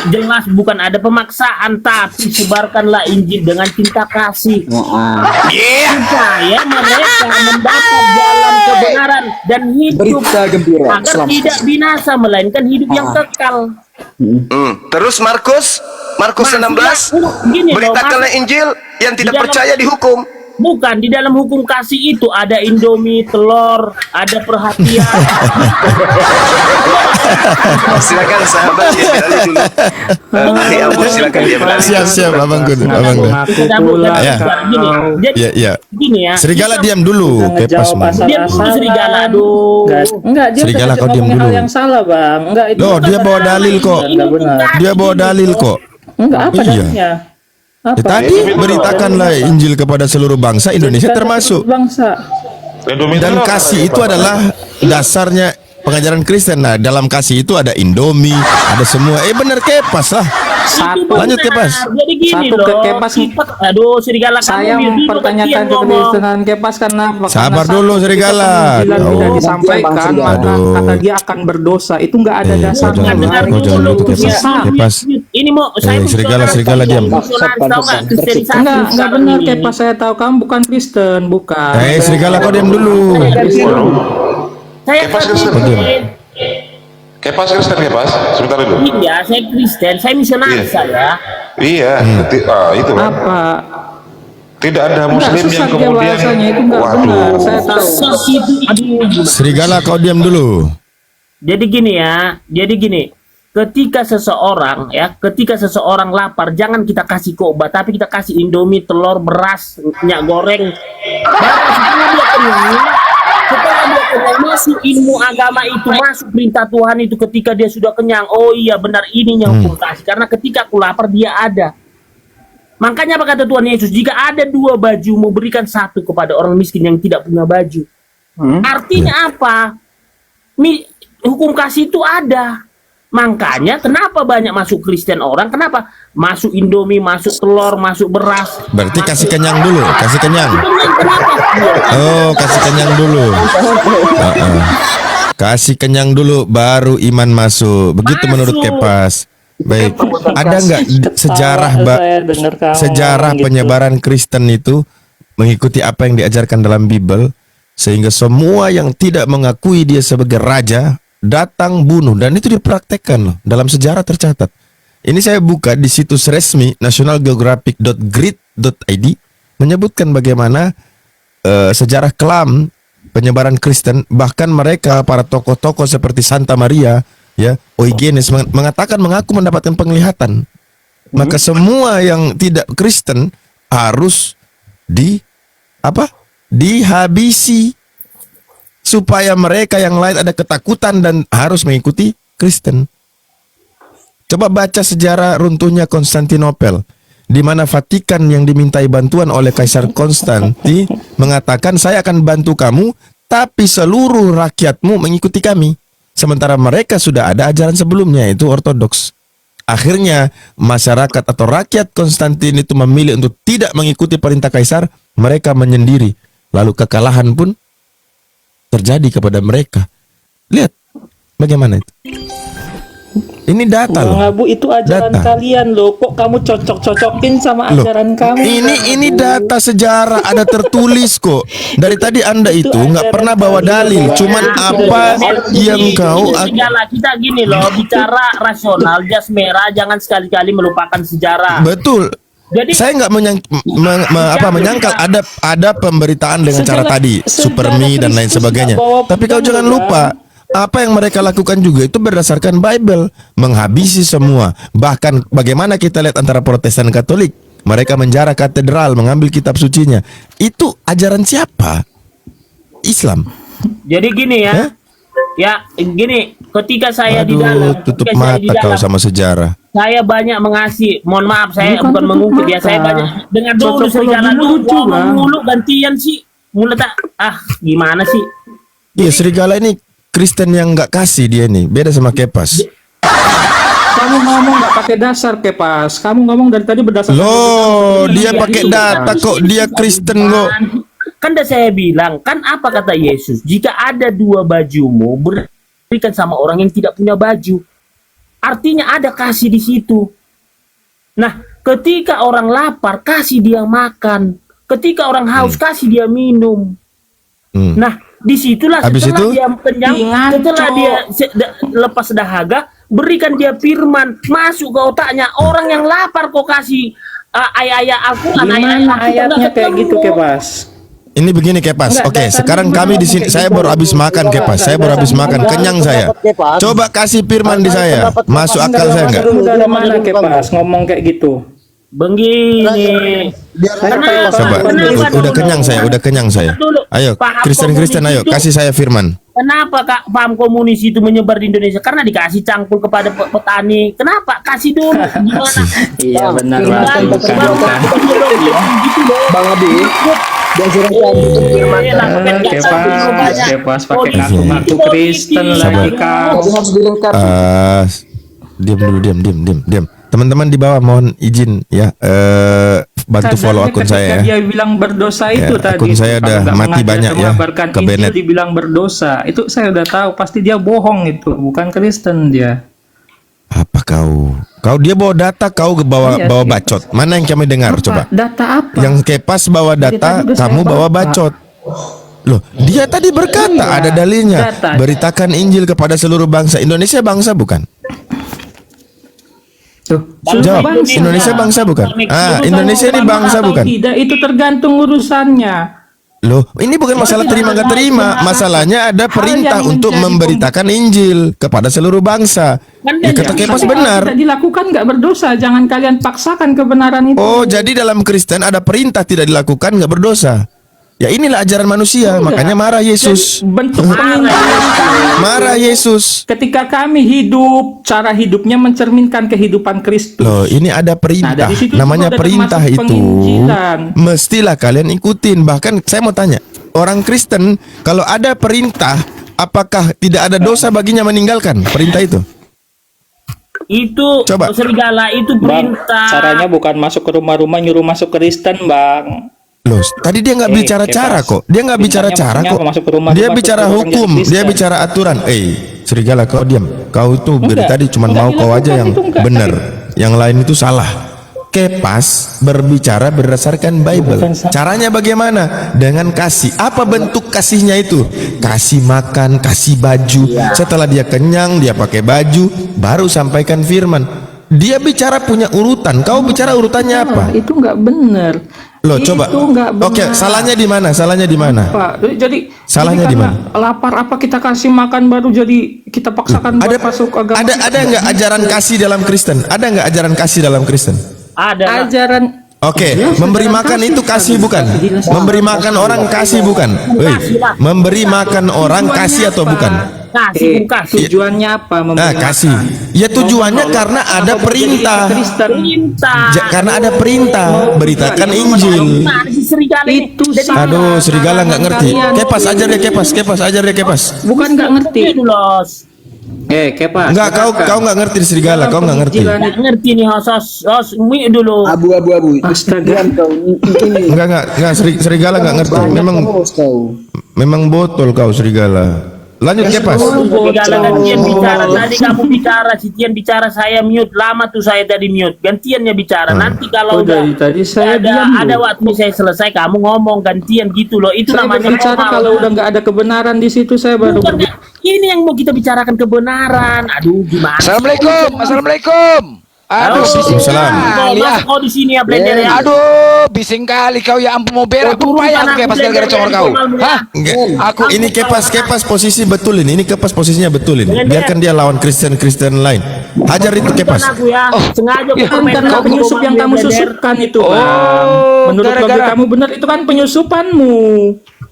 jelas bukan ada pemaksaan, tapi sebarkanlah Injil dengan cinta kasih. Yeah. Supaya mereka mendapat jalan kebenaran dan hidup Berita gembira. agar Selamat. tidak binasa, melainkan hidup yang kekal. Terus Markus 16. Gini loh, Beritakanlah Injil, yang tidak Di dalam- percaya dihukum. bukan di dalam hukum kasih itu ada Indomie, telur, ada perhatian. Silakan sahabat dia beralih dulu. Ya ampun, silakan dia beralih. Siap, Abang Gun, Abang Gun. Ngaku Tidak, pula. tidak, Ya. Gini, jadi Ya, ya. gini ya. Serigala diam dulu, Jangan Kepas jawab man. asal- Dia dulu Asalan. serigala, aduh. Enggak, dia Serigala, sengaja kau diam ngomongin dulu. hal yang salah, Bang. Enggak, itu Loh, bukan dia bawa benar. dalil kok. Enggak benar. Dia bawa dalil kok. Enggak, apa Iya. dalilnya? Apa? Tadi beritakanlah Injil kepada seluruh bangsa, Indonesia termasuk. Bangsa. Indomie Dan telur. kasih itu adalah dasarnya pengajaran Kristen. Nah, dalam kasih itu ada Indomie, ada semua. Bener Kepas lah. Satu. Lanjut, Kepas. Jadi gini Satu loh. ke Kepas. Aduh, serigala Saya kamu dulu mempertanyakan gantian ngomong. kekristenan Kepas karena Sabar karena dulu, satu, serigala. ketika penginjilan Oh. tidak disampaikan, maka Aduh. kata dia akan berdosa. Itu enggak ada Kau dasarnya. jangan Dengar kau jangan dulu, gitu, Kepas. ya. Kepas. Ini mau saya serigala diam. Enggak benar Kepas, saya tahu kamu bukan Kristen, bukan. Serigala kau diam dulu. Saya Kepas Kristen. Kristen. Kepas Kristen, Kepas. Sebentar dulu. Iya, saya Kristen, saya misionaris Iya. saya. Iya, itu. Apa? Tidak ada Enggak, muslim yang sesat dia kemudian bahasanya itu enggak benar. Saya tahu. Sesat itu, aduh. Serigala kau diam dulu. Jadi gini ya, jadi gini. Ketika seseorang lapar, jangan kita kasih obat, tapi kita kasih Indomie, telur, beras, minyak goreng. Baru setelah dia kenyang, masuk ilmu agama itu, masuk perintah Tuhan itu. Ketika dia sudah kenyang, oh iya benar, ini yang aku kasih. Karena ketika aku lapar, dia ada. Makanya apa kata Tuhan Yesus? Jika ada 2 baju, mau berikan 1 kepada orang miskin yang tidak punya baju. Artinya apa? Hukum kasih itu ada. Makanya kenapa banyak masuk Kristen orang? Kenapa? Masuk Indomie, masuk telur, masuk beras. Berarti kasih kenyang dulu, kasih kenyang. Kenapa? Oh, kasih kenyang dulu. Kasih kenyang dulu, baru iman masuk. Begitu Masuk. menurut Kepas. Baik, ada nggak sejarah penyebaran Kristen itu mengikuti apa yang diajarkan dalam Bible, sehingga semua yang tidak mengakui dia sebagai raja datang bunuh, dan itu dipraktekkan loh, dalam sejarah tercatat. Ini saya buka di situs resmi nationalgeographic.grid.id, menyebutkan bagaimana sejarah kelam penyebaran Kristen, bahkan mereka para tokoh-tokoh seperti Santa Maria, ya, Origenes mengatakan mengaku mendapatkan penglihatan. Maka semua yang tidak Kristen harus dihabisi, supaya mereka yang lain ada ketakutan dan harus mengikuti Kristen. Coba baca sejarah runtuhnya Konstantinopel, di mana Vatikan yang dimintai bantuan oleh Kaisar Konstantin mengatakan, saya akan bantu kamu, tapi seluruh rakyatmu mengikuti kami. Sementara mereka sudah ada ajaran sebelumnya, itu Ortodoks. Akhirnya masyarakat atau rakyat Konstantin itu memilih untuk tidak mengikuti perintah Kaisar, mereka menyendiri. Lalu kekalahan pun terjadi kepada mereka. Lihat bagaimana itu. Ini data loh. Bu, itu ajaran Data. kalian loh. Kok kamu cocok-cocokin sama Loh, ajaran kamu? ini data sejarah, ada tertulis kok. Dari tadi Anda itu nggak pernah bawa dalil, cuman apa yang kau kita gini loh, bicara rasional, jas merah, jangan sekali-kali melupakan sejarah. betul. Jadi Saya nggak menyangkal ada pemberitaan dengan cara tadi, Supermi dan lain sebagainya. Tapi kau jangan lupa, apa yang mereka lakukan juga itu berdasarkan Bible, menghabisi semua. Bahkan bagaimana kita lihat antara Protestan dan Katolik, mereka menjara katedral, mengambil kitab sucinya. Itu ajaran siapa? Islam. jadi gini ya. Hah? Ya, gini, ketika saya di Aduh, dalam, tutup ketika saya di mata kau dalam, sama sejarah. saya banyak mengasih, mohon maaf, saya Bukan bukan tutup mengungkit ya, mata. saya banyak dengar dulu Cocok sejarah dulu, dulu, lucu, Bang. mulu gantian sih, mulai tak, gimana sih? Iya, serigala ini Kristen yang nggak kasih dia nih, beda sama Kepas. Kamu ngomong nggak pakai dasar, Kepas. Kamu ngomong dari tadi berdasarkan. Loh, dia Iya, pakai itu data kan. kok, dia Kristen kok. Kan udah saya bilang, kan apa kata Yesus? Jika ada 2 bajumu, berikan sama orang yang tidak punya baju. Artinya ada kasih di situ. Nah, ketika orang lapar, kasih dia makan. Ketika orang haus, kasih dia minum. Nah, disitulah Habis setelah itu? dia kenyang, setelah dia lepas dahaga, berikan dia firman, masuk ke otaknya. Orang yang lapar kok kasih ayat-ayat Al-Quran, Gimana ayatnya nggak kayak gitu, ketemu. Kepas? Ini begini Kepas. Enggak, Oke, datanya sekarang gimana kami di sini, ngomong saya kayak baru gitu? habis makan Kepas. Saya baru habis makan, kenyang saya. Coba kasih firman di saya. Masuk akal saya enggak? Dulu dari mana, Kepas? Ngomong kayak gitu. Begini. Coba, udah kenyang saya, udah kenyang saya. Ayo, Kristen-Kristen, ayo kasih saya firman. Kenapa Kak paham komunis itu menyebar di Indonesia? Karena dikasih cangkul kepada petani. Kenapa? Kasih dulu. Gimana? Iya benar Bukan, lah, bukan. Bang Abi, diajaran itu firman. Kepas pakai ngaku-ngaku Kristen lagi kau. Tapi harus dilengkapi. Diam. Teman-teman di bawah mohon izin ya, bantu follow akun saya ya. Dia bilang berdosa Ya, itu tadi. akun saya Kalau udah nggak mati mengajar banyak ya, mengabarkan ke Injil Bennett. dibilang berdosa. Itu saya udah tahu, pasti dia bohong itu, bukan Kristen dia. Apa kau? Dia bawa data, kau bawa Iya, bawa sih, bacot. Mana yang kami dengar coba? Data apa? Yang Kepas bawa data, tadi udah kamu saya bawa baca. bacot. Loh, dia tadi berkata Iya, ada dalilnya. data. Beritakan Injil kepada seluruh bangsa. Indonesia bangsa bukan? Tuh, seluruh Jawab. bangsa. Indonesia bangsa bukan? Ah, Urusan Indonesia ini agama bangsa atau bukan? Tidak, itu tergantung urusannya. Loh, ini bukan masalah terima nggak terima. Masalahnya ada perintah yang untuk menjadi memberitakan Injil kepada seluruh bangsa. Ya, kata Kepas Tapi kalau benar. tidak dilakukan nggak berdosa. Jangan kalian paksakan kebenaran itu. Oh, jadi dalam Kristen ada perintah tidak dilakukan nggak berdosa. Ya inilah ajaran manusia, makanya marah Yesus. Bentuk penginjilan Marah Yesus. ketika kami hidup, cara hidupnya mencerminkan kehidupan Kristus. Loh, ini ada perintah. Nah, dari situ Namanya juga udah perintah termasuk itu. penginjilan. Mestilah kalian ikutin. Bahkan saya mau tanya, orang Kristen kalau ada perintah, apakah tidak ada dosa baginya meninggalkan perintah itu? Itu Coba. serigala itu Bang, perintah. caranya bukan masuk ke rumah-rumah nyuruh masuk Kristen, Bang. Loh, tadi dia nggak bicara Kepas. cara kok. Dia nggak bicara Bintangnya cara maksudnya kok. masuk ke rumah, Dia masuk bicara ke orang hukum. Kristen. Dia bicara aturan. Serigala kau diam. Kau itu dari Enggak. tadi cuma Enggak mau kau aja dilakukan yang itu, enggak. benar. Yang lain itu salah. Kepas berbicara berdasarkan Bible. Bukan salah. Caranya bagaimana? Dengan kasih. Apa bentuk kasihnya itu? Kasih makan, kasih baju. Setelah dia kenyang, dia pakai baju, baru sampaikan firman. Dia bicara punya urutan. Kau bicara urutannya apa? Itu nggak benar. Loh, Itu coba. nggak benar. Oke, salahnya di mana? Salahnya di mana? Pak, jadi Salahnya di karena mana? lapar apa kita kasih makan baru jadi kita paksakan buat masuk agama. ada nggak ajaran kasih dalam Kristen? Ada nggak ajaran kasih dalam Kristen? Ada. ajaran Oke, Jelas, memberi ajaran makan kasih. itu kasih bukan? Jelas. Memberi makan orang kasih bukan? Woi, memberi makan orang kasih atau bukan? Kasih, kasih. tujuannya apa memberi Nah, kasih. Ya tujuannya karena ada perintah. Kristen Perintah. Karena ada perintah, beritakan Injil. Mana si serigala ini? itu Jadi salah. Aduh, serigala nggak ngerti. Kalian. Kepas ajar dia, kepas ajar dia, kepas. bukan nggak ngerti. itu los. Kepas Enggak, kau nggak ngerti serigala, kau nggak ngerti. Nggak ngerti nih host mi dulu. Abu-abu. Astaga. Enggak, serigala nggak ngerti. Memang botol kau serigala. Lanjut kepas. Serigala gantian bicara. Tadi kamu bicara, si Tian bicara, saya mute. Lama tuh saya tadi mute. Gantiannya bicara. Nanti kalau Oh, dari tadi saya diam ada loh. waktu saya selesai, kamu ngomong gantian gitu loh. Itu Saya namanya berbicara normal. kalau udah nggak ada kebenaran di situ saya baru Bukan, berbicara. ini yang mau kita bicarakan kebenaran. Aduh, gimana? Assalamualaikum. Aduh, bising Waalaikumsalam. kali ya. Kau di sini ya blender ya. Aduh, bising kali kau ya, ampun mau berak Turun payah tanah aku kayak pas blender gara-gara congor dari kau. normal, Hah? Enggak. Aku Ini kepas posisi betul ini. Ini kepas posisinya betul ini. Biarkan dia lawan Kristen lain. Hajar itu Bukan kepas. aku ya. Sengaja aku Kan main karena kau penyusup yang kamu blender. susupkan itu, Bang. Oh, Menurut logika gara-gara- kamu benar itu kan penyusupanmu.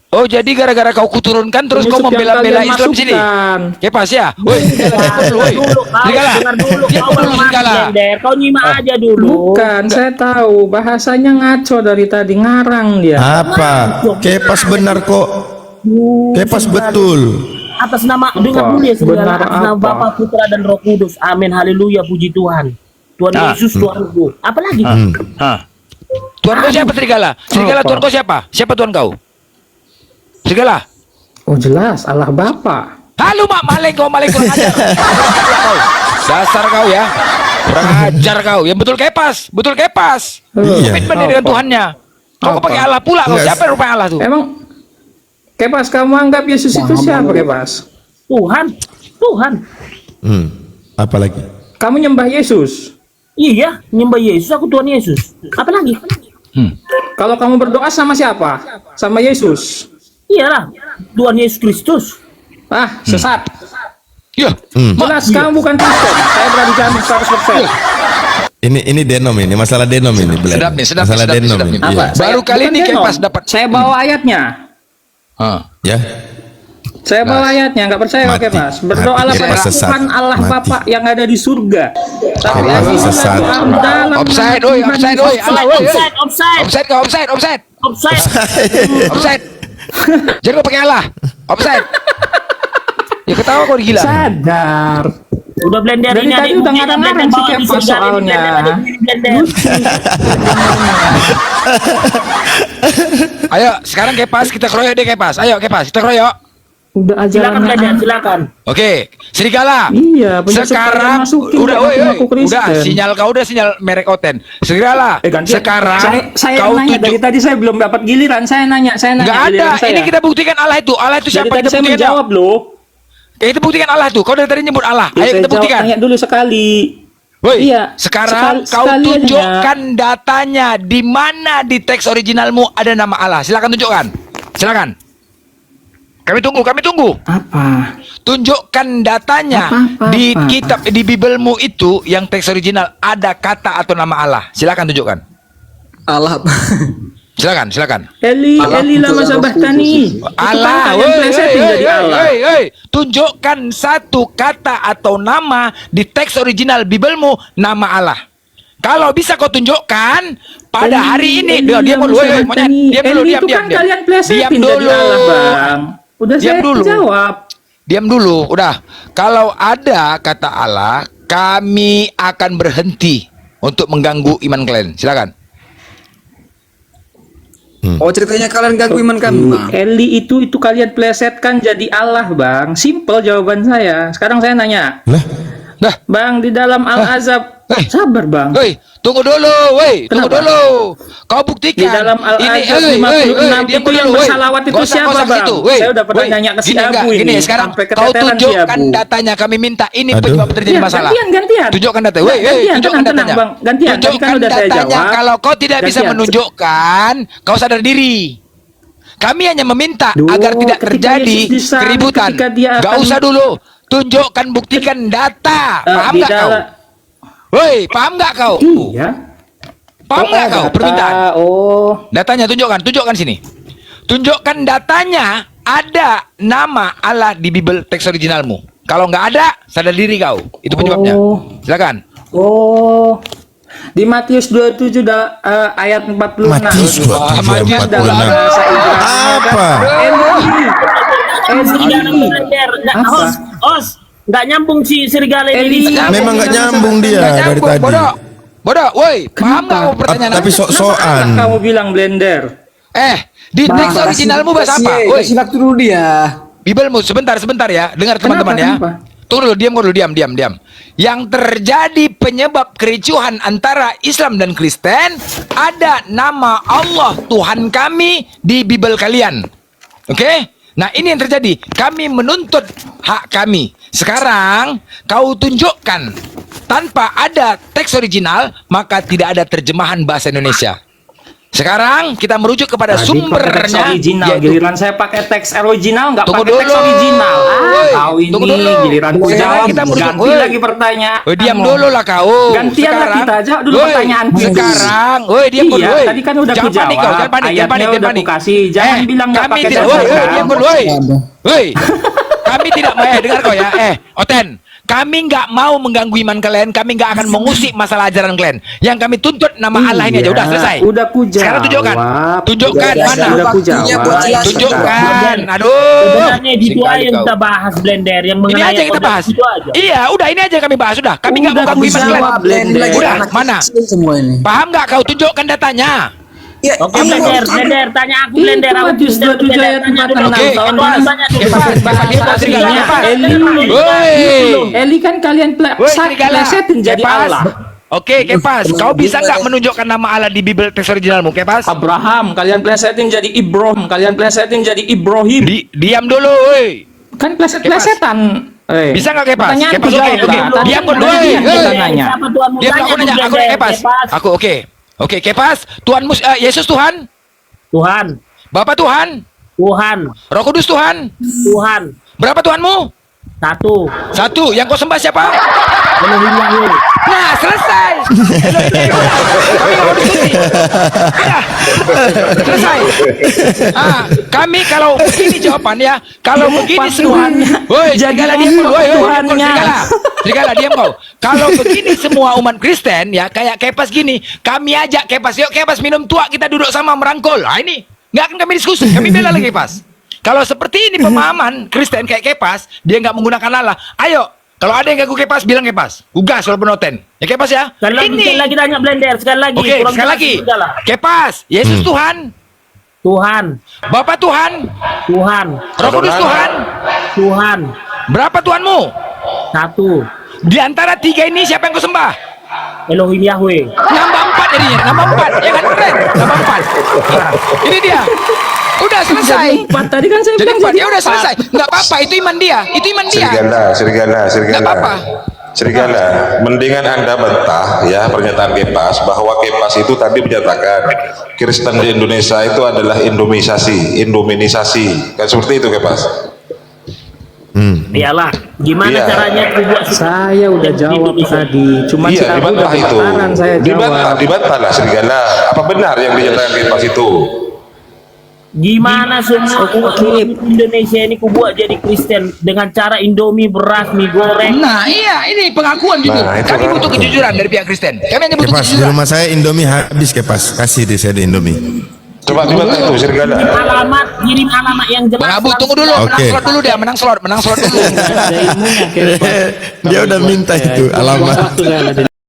Oh, jadi gara-gara kau kuturunkan terus kau Penyusup yang membela-bela kalian Islam sini. masukkan. Kepas ya. Woi, woi. Serigala. Dengar dulu, Dia kau perlu belum serigala. blender. Kau nyimak aja dulu. Bukan, saya tahu bahasanya ngaco dari tadi, ngarang dia. Apa? Kepas benar kok. Kepas betul. Atas nama dengar dulu ya segala Benar atas nama apa? Bapa, Putra dan Roh Kudus. Amin. Haleluya, puji Tuhan. Tuhan Yesus Tuhanku. Apa lagi? Tuhan kau siapa serigala? Serigala Apa? Tuhan kau siapa? Siapa Tuhan kau? Serigala. Oh jelas, Allah Bapa. Halo mak maleng kau kurang ajar. Kau. Dasar kau ya. Kurang ajar kau. Yang betul kepas. Iya. Komitmen dengan Apa? Tuhannya. Kau Apa? pakai Allah pula kau. Enggak. Siapa yang rupanya Allah tuh? Emang Kepas kamu anggap Yesus itu siapa, Kepas? Tuhan. Apa lagi? Kamu nyembah Yesus. Iya, nyembah Yesus, aku Tuhan Yesus. Apa lagi? Kalau kamu berdoa sama siapa? Sama Yesus. Iyalah, Tuhan Yesus Kristus. Ah, sesat. Iya. Jelas kamu bukan Kristen. Saya berani jamin 100%. Ini denom ini, masalah denom ini. Belen. Sedap nih, Masalah denom ini. Apa? Iya. Baru kali Bukan ini denom. Kepas dapat. Saya bawa ayatnya. Ya. Saya bawa ayatnya, nggak percaya Mati. oke Mas. Berdoalah Mati. pada Kepas sesat. Tuhan Allah Mati. Bapa yang ada di surga. Tapi Kepas lagi sesat. dalam Offside, nama oi, Tuhan offside, Yesus. oi. Alah, oi, oi. Offside. Offside kau, offside. Offside. Jadi kau pakai Allah. Offside. Ya ketawa kau gila. Sadar. Udah blender Dari ini tadi adik, udah mungkin ngarang-ngarang blender si bawah di Kepas serigala ini, soalnya. blender. Ayo, sekarang Kepas kita keroyok deh Kepas. Ayo Kepas, kita keroyok. Udah ajaran Silakan blender, anak. silakan. Oke, serigala. Iya, penyusup Sekarang kalian masukin, udah, jangan woi, ngaku Kristen. udah sinyal kau udah sinyal merek Oten. Serigala. Gantian. Sekarang saya kau nanya dari tunjuk. tadi saya belum dapat giliran. Saya nanya Enggak ada. giliran saya. Ini kita buktikan Allah itu. Allah itu dari siapa? tadi Kita saya buktikan. menjawab loh. Kita buktikan Allah itu. Kau dari tadi nyebut Allah. Ya, Ayo saya kita jawab, buktikan. tanya dulu sekali. Woi, Iya, sekarang kau sekali aja. tunjukkan datanya di mana di teks originalmu ada nama Allah. Silakan tunjukkan. Silakan. Kami tunggu. Apa? Tunjukkan datanya di Apa? kitab di Bibelmu itu yang teks original ada kata atau nama Allah. Silakan tunjukkan. Allah. Silakan. Eli lama Roh sabahtani. Allah, Kalian plesetin jadi Allah. woi. Tunjukkan satu kata atau nama di teks original Bibelmu nama Allah. Kalau bisa kau tunjukkan pada hari ini. Diam dulu, woi, monyet. Diam dulu, Eli diam. itu kan kalian plesetin Diam jadi dulu. Allah, Bang. Udah Diam saya dulu. jawab. Diam dulu, udah. Kalau ada kata Allah, kami akan berhenti untuk mengganggu iman kalian. Silakan. Oh, ceritanya kalian ganggu iman kami, Bang. Eli itu kalian plesetkan jadi Allah, Bang. Simple jawaban saya. Sekarang saya nanya. Dah. Bang, di dalam Al-Azab. Sabar, Bang. Woi, tunggu dulu, tunggu Kenapa? dulu. Kau buktikan. Di dalam Al-Azab 56 itu yang bersalawat itu siapa, Bang? Saya udah pernah nanya ke si Abu ini. Sekarang Sampai kau keteteran si tunjukkan Abu. datanya. Kami minta ini Aduh. penyebab terjadi Ya, masalah. gantian. Tunjukkan data. Gantian, Tunjukkan tenang, datanya. Bang. Gantian. Tadi kan Tunjukkan udah saya datanya. jawab. Kalau kau tidak bisa Gantian. menunjukkan, kau sadar diri. Kami hanya meminta Duh, agar tidak ketika terjadi Yesus di sana, keributan. ketika dia Gak akan- usah dulu. Tunjukkan, buktikan data. Paham Di gak kau? dalam- Woi, paham gak kau? Iya. Paham gak kau? Data. Permintaan. Oh. Datanya tunjukkan sini. Tunjukkan datanya ada nama Allah di Bible teks originalmu. Kalau nggak ada, sadar diri kau. Itu penyebabnya. Oh. Silakan. Oh. Di Matius 27 ayat 46. Matius 27 Matius ayat 46. dalam bahasa Ibrani. Apa? Serigala Blender. Apa? Os, nggak nyambung si serigala Eli. ini. Memang nggak nyambung dia Nggak dari nyambung, tadi. Bodoh, woi, paham nggak kau pertanyaan Tapi aku? sok-sokan. Kamu bilang blender. Di teks originalmu bahasa apa? Woi, Kasih waktu dulu dia. Bibelmu sebentar ya. Dengar teman-teman ya. Kenapa? Tunggu dulu, diam. Yang terjadi penyebab kericuhan antara Islam dan Kristen ada nama Allah Tuhan kami di Bibel kalian. Oke? Nah, ini yang terjadi. Kami menuntut hak kami. Sekarang kau tunjukkan tanpa ada teks original, maka tidak ada terjemahan bahasa Indonesia. Sekarang kita merujuk kepada Tadi pakai teks sumbernya, original, yaitu giliran saya pakai teks original, nggak Tunggu pakai teks dulu. original. Woi, Tahu ini, tunggu dulu. giliran ku Sekarang jawab, kita merujuk. ganti Woi. lagi pertanyaan. Diam dulu lah kau. Gantian lah kita, jawab dulu pertanyaanku. Sekarang, diam Iya, dulu. tadi kan udah Jangan ku panik kau, jawab. jangan panik. Ayatnya udah ku kasih. Jangan bilang nggak kami pakai tidak, teks original. diam dulu, woi. Kami tidak mau dengar kau ya. Oten, kami nggak mau mengganggu iman kalian. Kami nggak akan mengusik masalah ajaran kalian. Yang kami tuntut nama Allah ini aja. Udah selesai. Udah ku jawab. Sekarang tunjukkan. Tunjukkan Udah, mana. Udah ku Waktunya jawab. buat jelas. Tunjukkan. Aduh. Sebenarnya itu Singkali aja yang kau. kita bahas Blender yang Ini mengenai aja yang kita kode bahas. itu aja. Iya, udah ini aja yang kami bahas. Udah. Kami nggak mau Udah, ganggu bisa iman kalian. jawab, Blender. Udah, Anak mana? kecil semua ini. Paham nggak kau? Tunjukkan datanya. Ya, Oke Blender, tanya aku Blender. Itu Aku Matius 27 ayat 46. Oke, Tahun Kepas, dia buat serigala, Kepas. Woi. Eli kan kalian Woi, serigala. plesetin jadi Kepas. Allah. Oke, Kepas. Kau bisa nggak menunjukkan nama Allah di Bible teks originalmu, Kepas? Abraham, kalian plesetin jadi Ibrahim, kalian plesetin jadi Ibrahim. Diam dulu, woi. Kan pleset-plesetan. Bisa nggak, Kepas? Pertanyaan Kepas, ku oke, jawab oke. lah. Tadi Diam kan dulu, tadi yang woi. kita nanya. Siapa Tuhanmu? Diam, aku nanya, aku nanya, Kepas. Aku, oke. Oke, Kepas. Tuhanmu, Yesus Tuhan? Tuhan, Bapak Tuhan? Tuhan, Roh Kudus Tuhan? Tuhan. Berapa Tuhanmu? Satu. Yang kau sembah siapa? Elohim Yahweh. Nah, selesai. Kami nggak mau diskusi. Udah. Selesai. Kami kalau begini jawaban ya, kalau begini semua, woi, serigala diam kau, woi, Tuhannya. serigala diam kau. Kalau begini semua umat Kristen ya, kayak Kepas gini, kami ajak Kepas, yuk Kepas minum tua, kita duduk sama merangkul. Nah ini, nggak akan kami diskusi, kami bela lagi Kepas. Kalau seperti ini pemahaman Kristen kayak Kepas, dia nggak menggunakan Allah. Ayo, kalau ada yang ganggu Kepas, bilang Kepas. Ugas walaupun noten. Ya Kepas ya. Sekali lagi tanya Blender, sekali lagi. Oke, Kurang sekali jelas lagi. sudah lah. Kepas, Yesus Tuhan, Tuhan, Bapak Tuhan, Tuhan, Roh Kudus Tuhan. Tuhan. Berapa Tuhanmu? Satu. Di antara tiga ini siapa yang kau sembah? Elohim Yahweh. Nambah 4 jadinya, nambah 4. Ya kan keren? Nambah 4. Nah, ini dia. Udah selesai. Jadi 4 tadi kan saya Jadi bilang 4, jadi ya udah 4. selesai. Enggak apa-apa, itu iman dia. Itu iman dia. Serigala, Enggak apa-apa. Serigala, mendingan Anda bantah ya pernyataan Kepas bahwa Kepas itu tadi menyatakan Kristen di Indonesia itu adalah Indominisasi. Kan seperti itu Kepas. Iyalah, gimana Iya. caranya aku buat Saya udah jawab tadi, cuma si Iya, aku udah dibantah itu. kebakaran saya jawab. Dibantah lah Serigala. Apa benar yang dinyatakan Kepas itu? gimana semua Indonesia ini ku buat jadi Kristen dengan cara Indomie, beras, mie goreng. Nah, iya, ini pengakuan jujur. Nah, itu Kami kan. butuh kejujuran dari pihak Kristen. Kami hanya butuh Kepas, di kejujuran. rumah saya Indomie habis Kepas. Kasih di saya di Indomie. Coba dibantah itu Serigala. Kirim alamat yang jelas. Bang Abu, tunggu dulu, Oke. menang slot dulu dia, menang slot dulu. Ada ilmunya, Kepas. Dia udah minta itu alamat. Waktu saya ada di